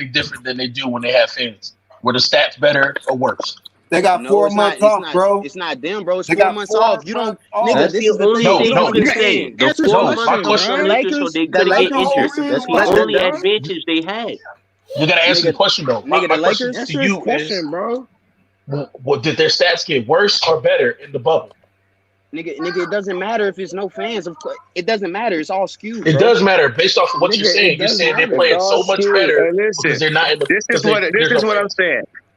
any different than they do when they have fans? Were the stats better or worse? They got No, 4 it's months not. It's off, not. bro. It's not them, bro. It's They 4 got months 4 off. You don't, months off. nigga. That's This the is the only thing. No, thing You you no, can can say. The answer the 4 no. months My question, was question, for bro. the Lakers so they The couldn't get Lakers injured. only That's the what? Question, only done. advantage they had. you got to answer the Nigga, question though. nigga. My The question Lakers. to Answer his you is, question, bro. did their stats get worse or better in the bubble? Nigga. It doesn't matter if it's no fans. Of course, it doesn't matter. It's all skewed, It bro. does matter based off of what you're Nigga, it saying. You're does saying they're matter. It's playing all so much skewed. better And listen, because they're not in the this is because what there's no I'm fans. saying.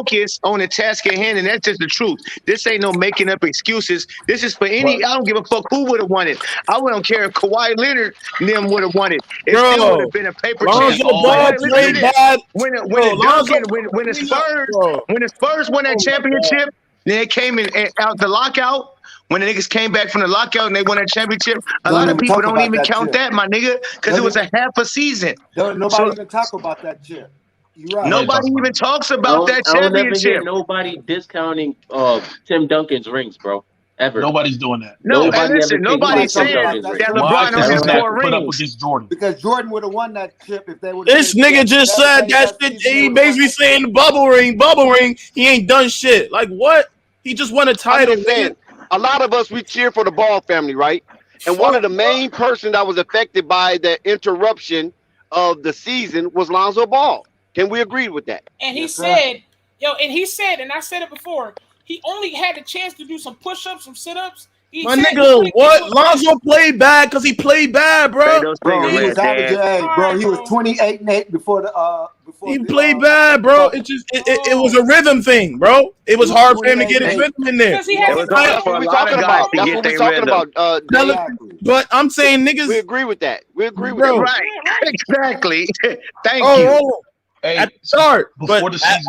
focus on the task at hand, and that's just the truth. This ain't no making up excuses. This is for any. I don't give a fuck who would have won it. I wouldn't care if Kawhi Leonard and them would have won it. It still would have been a paper champ. Lonzo Ball Listen to played this. bad. When Lonzo the Spurs won that Bro, championship, Then it came in out the lockout. When the niggas came back from the lockout and they won a championship, a lot of even people talk don't about even that count chip. that, my nigga, because it was a half a season. Nobody So even talk about that chip. You're right. nobody even talks I about that don't ever hear championship. nobody discounting Tim Duncan's rings, bro. Ever. Nobody's doing that. No, and Nobody ever listen, takes nobody's Tim saying Duncan's rings. that Why? LeBron don't Because have he's not 4 put up rings. against Jordan. Because Jordan would have won that chip if they would. This nigga just said that shit. He basically saying the bubble ring. He ain't done shit. Like what? He just won a I'm title. just saying, a lot of us we cheer for the Ball family, right? And one of the main person that was affected by the interruption of the season was Lonzo Ball. Can we agree with that? And he said, and I said it before, he only had the chance to do some push-ups, some sit-ups. My nigga, what? Lonzo played bad because he played bad, bro. Bro, he was averaging. Hey, bro, he was 28-8 before the He played bad, bro. It just it was a rhythm thing, bro. It was hard for him to get his rhythm in there. That's what we're talking about. That's what we're talking about. But I'm saying niggas. We agree with that. We agree with Bro. that. Right, exactly. Thank Oh, you. hold on. At the start, but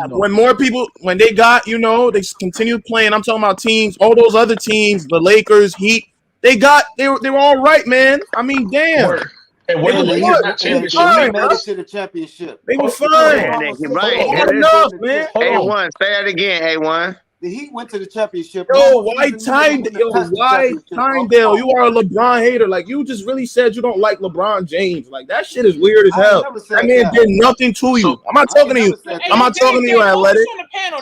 when more people, when they got, they continued playing. I'm talking about teams, all those other teams, the Lakers, Heat. They were all right, man. I mean, damn. And were the Lakers not championship? They made it to the championship. They were fine. Right. Not enough, man. A1, say that again, A1. The Heat went to the championship. Yo, why Tyndale? You are a LeBron hater. Like, you just really said you don't like LeBron James. Like, that shit is weird as hell. That man did nothing to you. I'm not talking to you. I'm not talking to you, Athletic.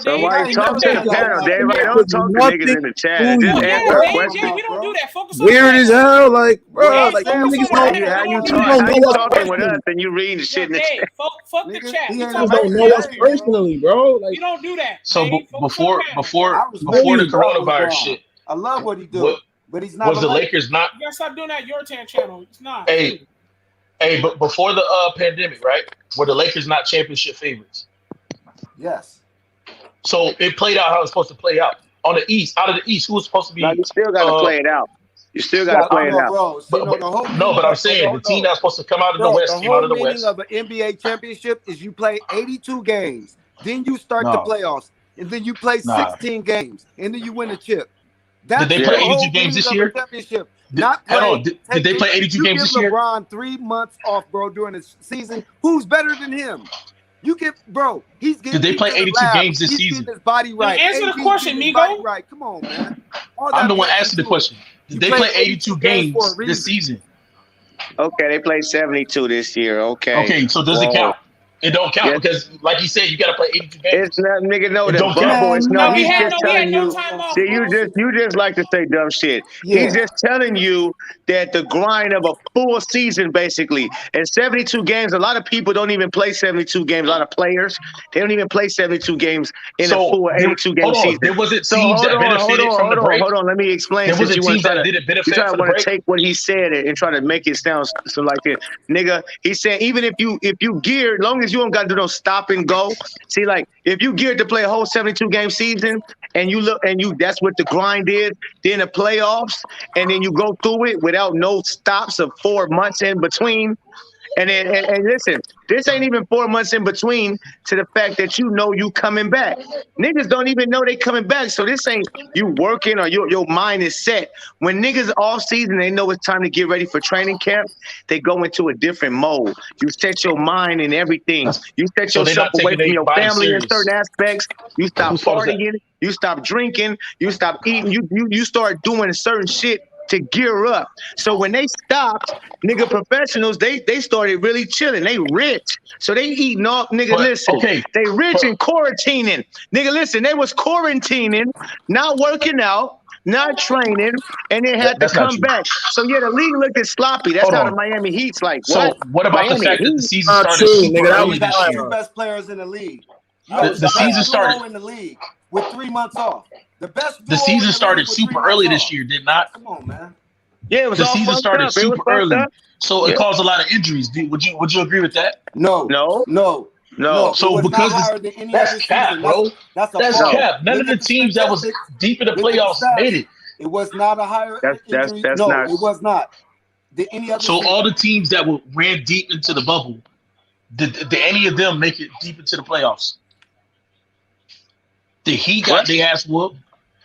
So why you talking to the panel, Dave? I don't talk to niggas in the chat. Just answer a question. We don't do that. Focus Weird as hell. Like, bro, like, you niggas How don't you talking with us and you reading the shit in the chat? Fuck the chat. You niggas don't know us personally, bro. Like, you don't do that. So before the coronavirus shit, I love what he do, but he's not. Was the Lakers not? You gotta stop doing that. Your channel. It's not. Hey, but before the pandemic, right? Were the Lakers not championship favorites? Yes. So it played out how it's supposed to play out. On the East, out of the East, who was supposed to be? No, you still got to play it out. You still got to play it out. Bro. But I'm saying the team that's supposed to come out of the West came out of the West. The whole meaning of an NBA championship is you play 82 games, then you start the playoffs, and then you play 16 games, and then you win a chip. Did they play 82 games this year? Did they play 82 games this year? You give LeBron 3 months off, bro, during the season. Who's better than him? You get, bro. He's getting. Did they play 82 games this season? His body right. Answer the question, Migo. Right. Come on, man. I'm the one asking the question. Did they play 82 games this season? Okay, they played 72 this year. Okay, so does it count? It don't count because, like you said, you got to play 82 games. It's not, nigga. No, it the don't bubble. It's no. He's just telling you. Off, See, you just like to say dumb shit. Yeah. He's just telling you that the grind of a full season, basically, and 72 games. A lot of people don't even play 72 games. A lot of players, they don't even play 72 games in a full 82 game season. There wasn't teams that benefited from the break. Hold on. Let me explain. There wasn't teams that didn't benefit from the break. You take what he said and try to make it sound so like it, nigga. He said even if you gear, as long as you don't got to do no stop and go. See, like if you geared to play a whole 72 game season and you look and you that's what the grind is, then the playoffs, and then you go through it without no stops of 4 months in between. And then and listen, this ain't even 4 months in between to the fact that you coming back. Niggas don't even know they coming back. So this ain't you working or your mind is set. When niggas off season, they know it's time to get ready for training camp. They go into a different mode. You set your mind and everything. You set yourself away from your family in certain aspects. You stop partying. You stop drinking. You stop eating. You start doing certain shit to gear up. So when they stopped, nigga professionals, they started really chilling. They rich. So they eating all, nigga, listen. They rich and quarantining. Nigga, listen, they was quarantining, not working out, not training, and they had to come back. So yeah, the league looked sloppy. That's how the Miami Heat's like. So what about Miami the fact that the season started super early this year? The two best players in the league. The season started in the league with 3 months off. The season started super early this year, did not? Come on, man. Yeah, it was the all season started up. super early, so it caused a lot of injuries. Would you agree with that? No. So because that's cap, bro. That's cap. None of the teams that was deep in the playoffs made it. It was not a higher injury. That's no, not. It was not. Did any other? So all the teams that ran deep into the bubble, did any of them make it deep into the playoffs? The Heat got their ass whooped.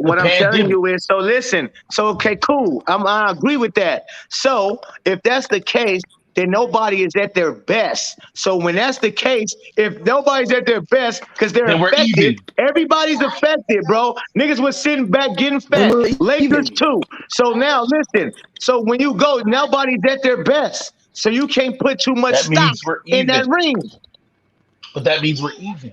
what I'm telling pandemic. you is, so listen. So okay, cool. I agree with that. So if that's the case, then nobody is at their best. So when that's the case, if nobody's at their best because they're Then we're effective, even. everybody's affected, bro. Niggas was sitting back getting Then fat. we're Lakers even. too. So now listen. So when you go, nobody's at their best. So you can't put too much That stock means we're in that even. ring. But that means we're even.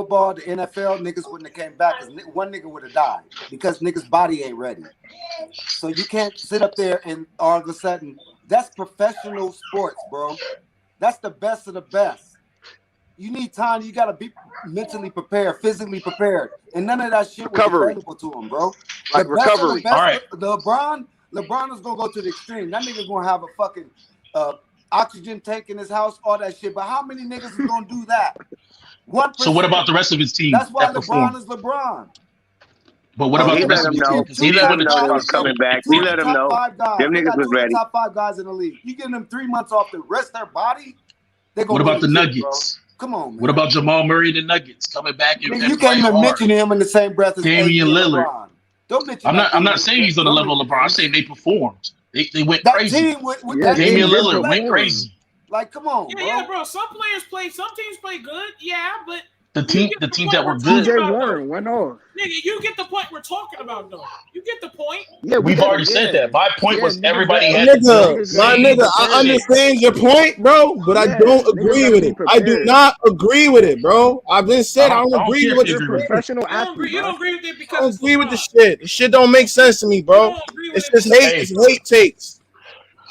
football, the NFL, niggas wouldn't have came back because one nigga would have died because niggas' body ain't ready. So you can't sit up there and all of a sudden, that's professional sports, bro. That's the best of the best. You need time. You got to be mentally prepared, physically prepared. And none of that shit was available to him, bro. Like the best recovery. of the best, All right. LeBron is going to go to the extreme. That nigga going to have a fucking oxygen tank in his house, all that shit. But how many niggas is going to do that? 1%. So what about the rest of his team? That's why that LeBron performed? is LeBron. But what about he the let rest of him his know. team? He let him know they Top was coming back. Two He of the let him top know. 5 guys. Them They niggas got was two of the ready. top 5 guys in the league. You give them 3 months off to rest their body, they're What gonna about win the legit, Nuggets? bro. Come on, man. What about Jamal Murray and the Nuggets coming back and You can't playing even hard? mention him in the same breath as AD Damian and Lillard. LeBron. Don't mention I'm that not dude. saying he's on the Don't level of LeBron. I'm saying they performed. They went that crazy. team with Yeah, that Damian team did Lillard went play. crazy. Like, come on, Yeah, bro. yeah, bro. Some players play. Some teams play good. Yeah, but The teams that were good. TJ Warren went off. Nigga, you get the point we're talking about, though. You get the point. Yeah, We've already said that. My point was everybody had the Nigga, I understand your point, bro, but I don't agree with it. I do not agree with it, bro. I've been said I don't agree with what you're saying. Professional athlete. You don't agree with it I because don't agree with the shit. The shit don't make sense to me, bro. It's just hate. It's hate takes.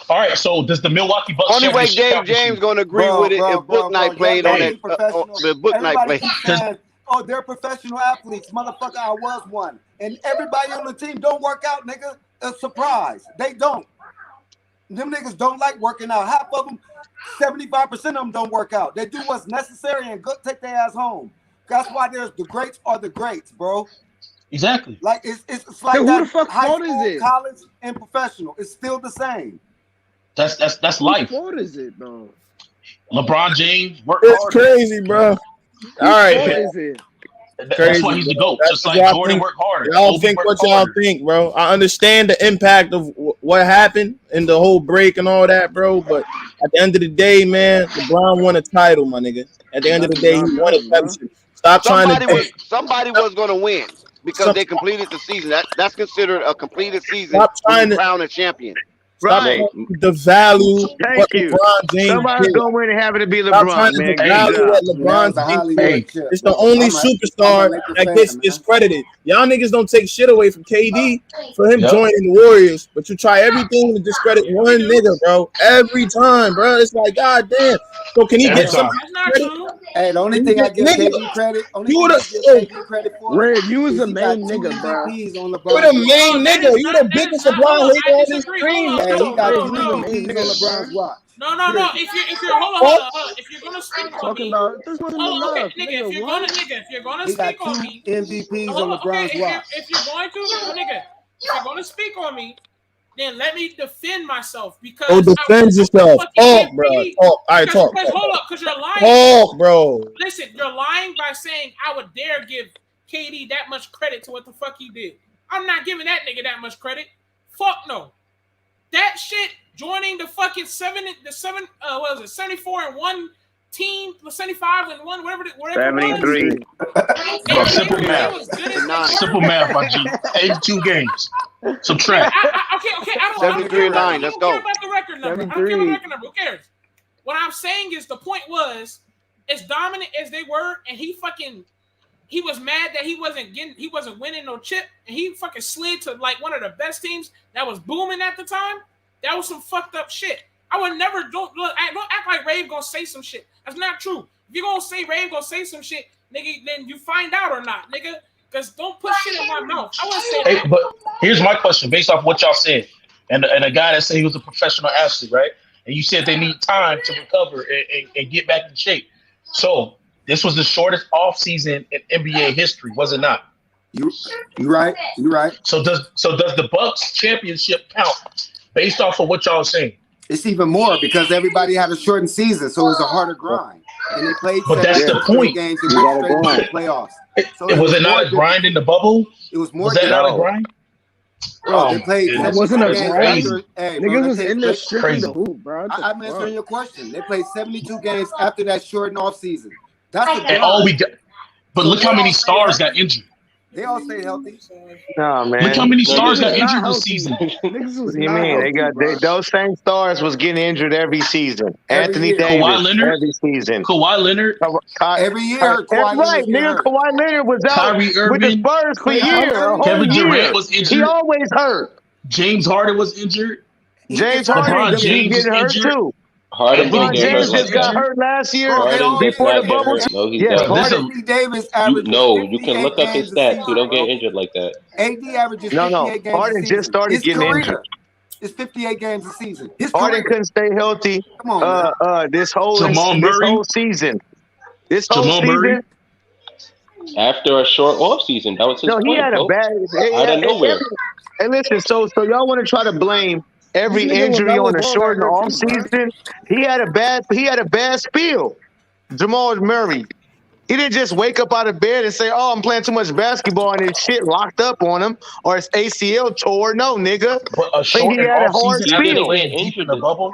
All right, so does the Milwaukee Bucks Only way championship Dave count this James year? gonna agree with it if Book Night played on that. The Book Night Everybody played. keeps saying, "Oh, they're professional athletes, motherfucker." I was one, and everybody on the team don't work out, nigga. A surprise, they don't. Them niggas don't like working out. Half of them, 75% of them don't work out. They do what's necessary and go take their ass home. That's why there's the greats are the greats, bro. Exactly. Like it's like Who that. the fuck High fault is school, it? college, and professional. It's still the same. That's life. What is it, though? LeBron James worked It's hard. crazy, bro. All right, What man. is it? That's why he's the GOAT. That's Just what like y'all Jordan think. worked harder. Y'all Kobe think worked what y'all harder. think, bro. I understand the impact of what happened in the whole break and all that, bro. But at the end of the day, man, LeBron won a title, my nigga. At the end of the day, he won a championship. Stop trying to. Somebody was gonna win because they completed the season. That's considered a completed season. Stop trying to crown a champion. Stop Right. trying to devalue Thank what you. LeBron James Somebody's did. gonna win and have it to be Stop LeBron, trying to man. Good devalue job. what That was LeBron a James Hollywood did. chip. It's the Look, only I'm a superstar Laker that fan, gets man. discredited. Y'all niggas don't take shit away from KD for him Yep. joining the Warriors, but you try everything to discredit one nigga, bro. Every time, bro. It's like, god damn. So can he Every get some time. That's not credit? true. Hey, the only Can he thing I get, give nigga, KD credit, only you thing the I give KD credit for Red, you was is the he got main 2 nigga, bro. MVPs on you're LeBron's the watch. main That nigga. is You not. the That is biggest not. LeBron Hold on. hater I on this disagree. screen. Hold on. Hey, No. he got No. 2 KD the No. main MVPs on nigga, LeBron's bro. watch. No. Period. If you're hold on. If you're gonna speak on Talking me, about this wasn't okay, enough, nigga. nigga. What? If you're gonna He speak got on 2 me, MVPs on hold on. Okay, LeBron's watch. if you're going to, nigga, if you're gonna speak on me, then let me defend myself because Oh, I would defend never yourself. fucking give Talk, bro. KD. Talk. All right, talk. Because hold up, because you're lying. Talk, bro. Listen, you're lying by saying I would dare give KD that much credit to what the fuck he did. I'm not giving that nigga that much credit. Fuck no. That shit joining the fucking 74-1 team, 75-1, whatever it was. 73. Bro, simple It math. was good as they Simple were. math, my G. 82 games. Subtract. Okay. I don't care 73-9. about, Let's care go. about the record number. I don't care about the record number. Who cares? What I'm saying is the point was, as dominant as they were, and he was mad that he wasn't winning no chip, and he fucking slid to like one of the best teams that was booming at the time. That was some fucked up shit. I would never don't act like Rave gonna say some shit. That's not true. If you're gonna say Rave gonna say some shit, nigga, then you find out or not, nigga. Because don't put shit in my mouth. I wouldn't say that. Hey, but here's my question based off what y'all said. And a guy that said he was a professional athlete, right? And you said they need time to recover and get back in shape. So this was the shortest offseason in NBA history, was it not? You right. You right. So does the Bucks championship count based off of what y'all are saying? It's even more because everybody had a shortened season, so it was a harder grind. And they played But that's the point. games and went straight to the playoffs. So Was it not a grind in the bubble? It was more. Was that not a grind? Bro, they played. It wasn't a games grind. after- hey, Niggas bro, was they in there played- strictly the hoop, bro. I'm answering your question. They played 72 games after that shortened off season. That's a And all we got, but look how many stars got injured. They all stayed healthy. No, man. Look how many stars got Niggas injured not this season. What do you mean? Those same stars was getting injured every season. Every Anthony year. Davis Kawhi Leonard? every season. Kawhi Leonard, Every year, Kawhi Right, Leonard get nigga. hurt. Kawhi Leonard was out Kyrie with the Irving, Spurs for Klay a year, a Thompson, whole Kevin year. Durant was He injured. always hurt. James Harden was injured. James LeBron Harden James was getting hurt injured. too. Harden LeBron didn't get hurt James like just got that. hurt last year Bro, they Harden all does before not the get bubble. hurt. No, he Yes, doesn't. This is Anthony Davis You averages know, you 58 can look up his games a stats. season, He don't bro. get injured like that. AD averages No, 58 games Harden a season. just started His getting career injured. is 58 games a season. His Harden career. couldn't stay healthy. Come on, man. This whole Jamal Murray. season. Jamal Murray. After a short off season, that was his No, he point, had a bro. bad. Out of nowhere. Hey, listen. So y'all want to try to blame every This nigga injury on LaMelo the Ball short and got hurt off too, bro. season? He had a bad spill. Jamal Murray. He didn't just wake up out of bed and say, "Oh, I'm playing too much basketball," and his shit locked up on him or his ACL tore. No, nigga. But a I think short he and had a off hard season after spill. playing deep in the bubble.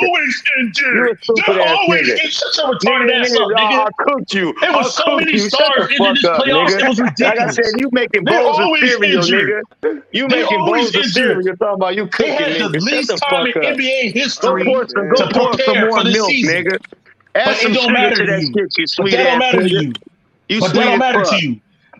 always You injured. a stupid They're ass always nigga. injured. Shut your retarded ass up, Nigga, nigga. I'll cook you. It I'll was so cook many you. Shut stars the into fuck this up, playoffs. nigga. It was Like I said, ridiculous. you making They're bowls of always cereal, injured. nigga. You They're making always bowls of injured. cereal. Talking about you They cooking, had the nigga. Shut least the time fuck in up. NBA Go history pour to some prepare more for this milk, season. nigga. Add But it some don't sugar matter to to that you. shit, you But sweet that don't ass matter to nigga. you. You But that sweet don't as matter to fuck. you.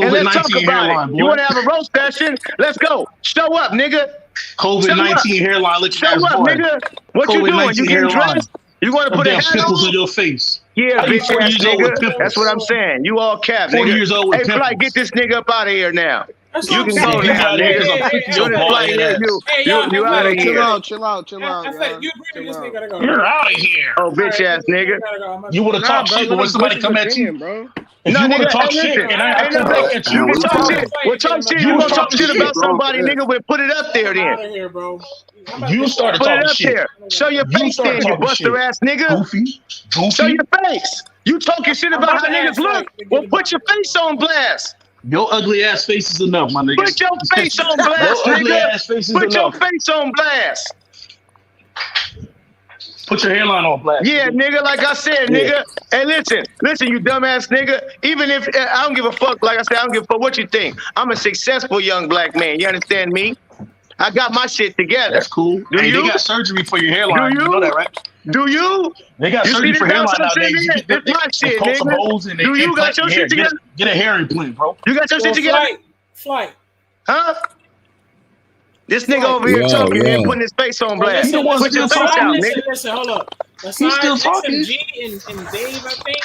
And let's talk COVID-19 about it. hairline, You boy. want to have a roast session? Let's go. Show up, nigga. COVID-19 hairline looking Show ass up, boy. nigga. What you doing? You COVID-19 getting hairline. dressed? You want to Them put a damn hat pimples on? on your face. Yeah, How you bitch 40 ass years old with nigga. pimples? That's what I'm saying. You all cap, 40 nigga. years old with Hey, Flight, pimples. get this nigga up out of here now. That's You what I'm can saying. go Get now, out of here nigga. because I'm sick of your Soon as bald Flight head here, ass. Hey, y'all, you out of hey, here. Chill out, I said, y'all. you agree with this nigga? Gotta go. You're out of here. Oh, bitch ass nigga. You would have Nah, talked bro, shit, let but when him somebody voice come his at you, opinion, bro. if No, you would nigga, have talked hey, shit, listen. and I Hey, come look, back look. at You you, can it's talk over. shit. Well, talk shit. If You you was gonna talk talking shit shit, about bro. somebody, nigga, we'll put it up there I'm then. out of here, bro. You started Put it talking up shit. there. Show your You face started then, you talking buster shit. ass nigga. Goofy. Show your face. You talking shit I'm about about how to niggas ask look. Flight to Well, get him put your face on blast. Your ugly ass face is enough, my nigga. Put your face on Your blast, ugly nigga. ass face is Put your enough. face on blast. Put your hairline on blast. Yeah, nigga, like I said, Yeah. nigga. Hey, listen, you dumbass nigga. Even if I don't give a fuck, like I said, I don't give a fuck what you think. I'm a successful young black man. You understand me? I got my shit together. That's cool. Do Hey, you? they got surgery for your Do hairline. You know you? that, right? Do you? They got You see surgery this for house hairline I'm sitting nowadays. You in? get This my they shit, poke some nigga. holes and they Do you got implant your your hair. shit together? Get a hair implant, bro. You got your shit together? Flight. Huh? This nigga over here Yeah, talking and yeah. putting his face on Well, blast. He the one Put your still face talking. out, nigga. Listen, hold up. He's still Besides talking. SMG and Dave, I think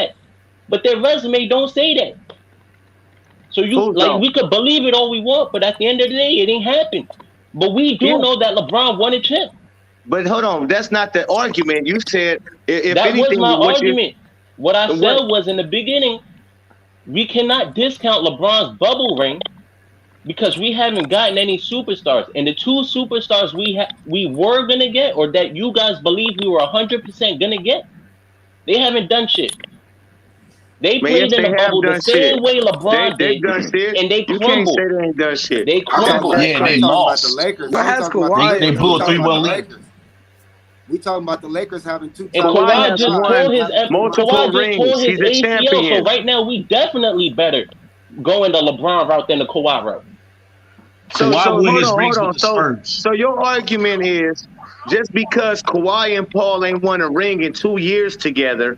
that. But their resume don't say that. So Who don't? we could believe it all we want, but at the end of the day, it ain't happened. But we do know that LeBron won a chip. But hold on, that's not the argument. You said if that anything, was my argument. What I said was in the beginning, we cannot discount LeBron's bubble ring because we haven't gotten any superstars. And the two superstars we were gonna get, or that you guys believe we were 100% gonna get, they haven't done shit. They played in the bubble the same way LeBron they did, done shit. and they You crumbled. can't say they ain't done shit. They crumbled. Yeah, they lost. The Lakers. What has Kawhi? They blew a 3-1 lead. We talking about the Lakers having 2 And titles. Kawhi just tore his He's a ACL, champion. so right now we definitely better going the LeBron route than the Kawhi route. So Kawhi hold won his on, rings hold on. with the Spurs. So your argument is just because Kawhi and Paul ain't won a ring in 2 years together,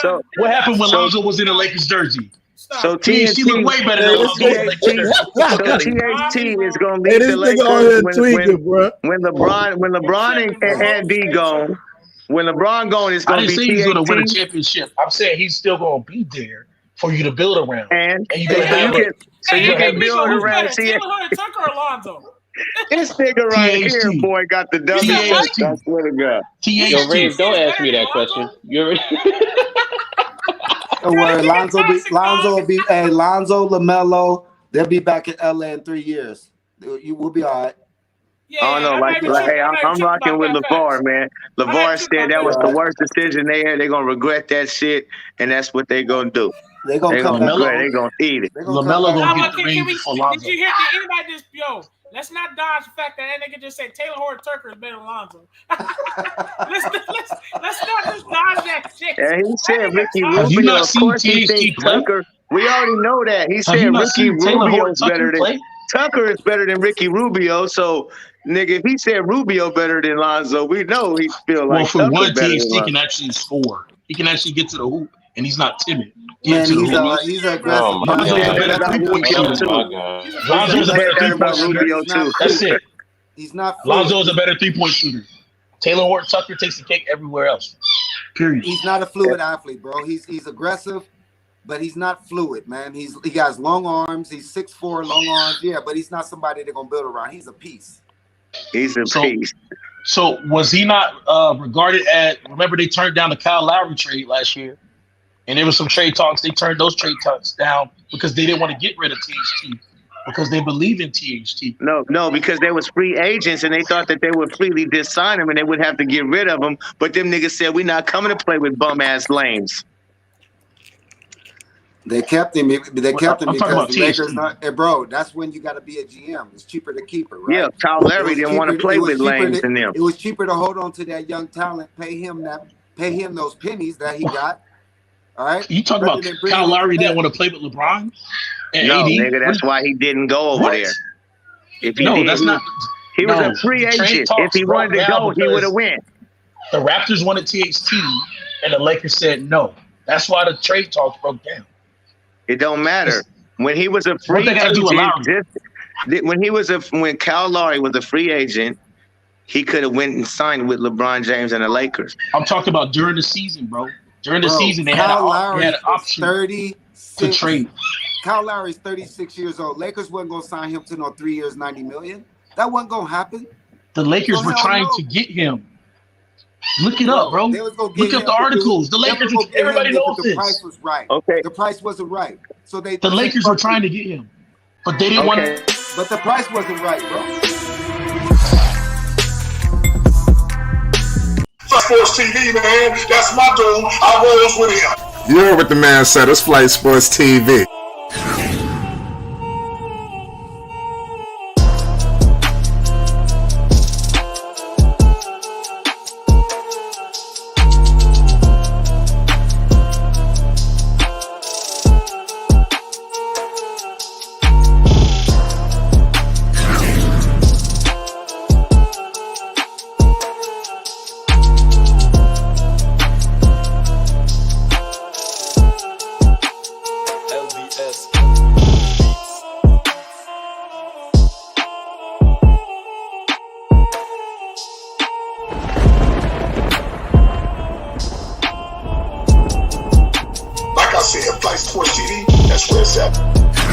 So What happened when so Lonzo was in the Lakers jersey? so She looked way better than Lonzo in the Lakers jersey. So THT is gonna Hey, lead this the nigga on Lakers here tweaking, bro. when LeBron and AD gone. When LeBron gone, it's I gonna didn't be say he's going to win a THT. championship. I'm saying he's still going to be there. for you to build around. And you're gonna have you can build Who's around better, Taylor Horton Tucker or Lonzo? this nigga right here, THT. boy, got the double THT. I swear to God. Yo, Ray, don't ask me that question. You already. Don't worry, Lonzo will be Lonzo, LaMelo. They'll be back in LA in 3 years. You will be all right. I don't know, hey, I'm rocking with LeVar, man. LeVar said that was the worst decision they had. They're gonna regret that shit, and that's what they're gonna do. They're gonna come back. They're gonna eat it. LaMelo gonna get the ring before Lonzo. Did anybody just let's not dodge the fact that nigga just said Taylor Horton Tucker is better than Lonzo. let's not just dodge that shit. And he said Ricky Rubio, of course he thinks Tucker. We already know that. He said Ricky Rubio is better than Tucker is better than Ricky Rubio. So, nigga, if he said Rubio better than Lonzo, we know he feel like for Tucker one, better THT than can actually score. He can actually get to the hoop, and he's not timid. Man, he's aggressive. Lonzo's a better three-point shooter. Lonzo's a better three-point shooter. That's it. He's not fluid. Lonzo is a better three-point shooter. Taylor Horton Tucker takes the cake everywhere else. Period. He's not a fluid athlete, bro. He's aggressive, but he's not fluid, man. He got long arms. He's 6'4", long arms. Yeah, but he's not somebody they're gonna build around. He's a piece. He's a piece. So was he not regarded as? Remember, they turned down the Kyle Lowry trade last year, and there was some trade talks. They turned those trade talks down because they didn't want to get rid of THT because they believe in THT. No, because they was free agents and they thought that they would freely dissign him and they would have to get rid of him. But them niggas said we're not coming to play with bum ass lames. They kept him. They kept him because the Lakers THT. not. Hey, bro, that's when you got to be a GM. It's cheaper to keep it, right? Yeah, Kyle Lowry didn't want to play with lames in them. It was cheaper to hold on to that young talent, pay him those pennies that he got. All right. You talking about Kyle Lowry didn't want to play with LeBron? And No, AD? nigga, that's why he didn't go over there. If he No, did, that's not. He was a free Trade agent. talks If he broke wanted to down go, he because would have went. The Raptors wanted THT, and the Lakers said no. That's why the trade talks broke down. It don't matter. When he was a What free they gotta do with agent, when Kyle Lowry was a free agent, he could have went and signed with LeBron James and the Lakers. I'm talking about during the season, bro. During the season, they had Kyle an option 36 to trade. Kyle Lowry's 36 years old. Lakers wasn't gonna sign him to no 3 years, $90 million. That wasn't gonna happen. The Lakers were trying to get him. Look it up, bro. Look up the articles. The Lakers, everybody knows the this. price was right. Okay. The price wasn't right. So The Lakers were trying to get him, but they didn't want to. But the price wasn't right, bro. Sports TV, man. That's my dude. I rolls with him. You heard what the man said. It's Flight Sports TV. Like I said, Flight Sports TV, that's where it's at.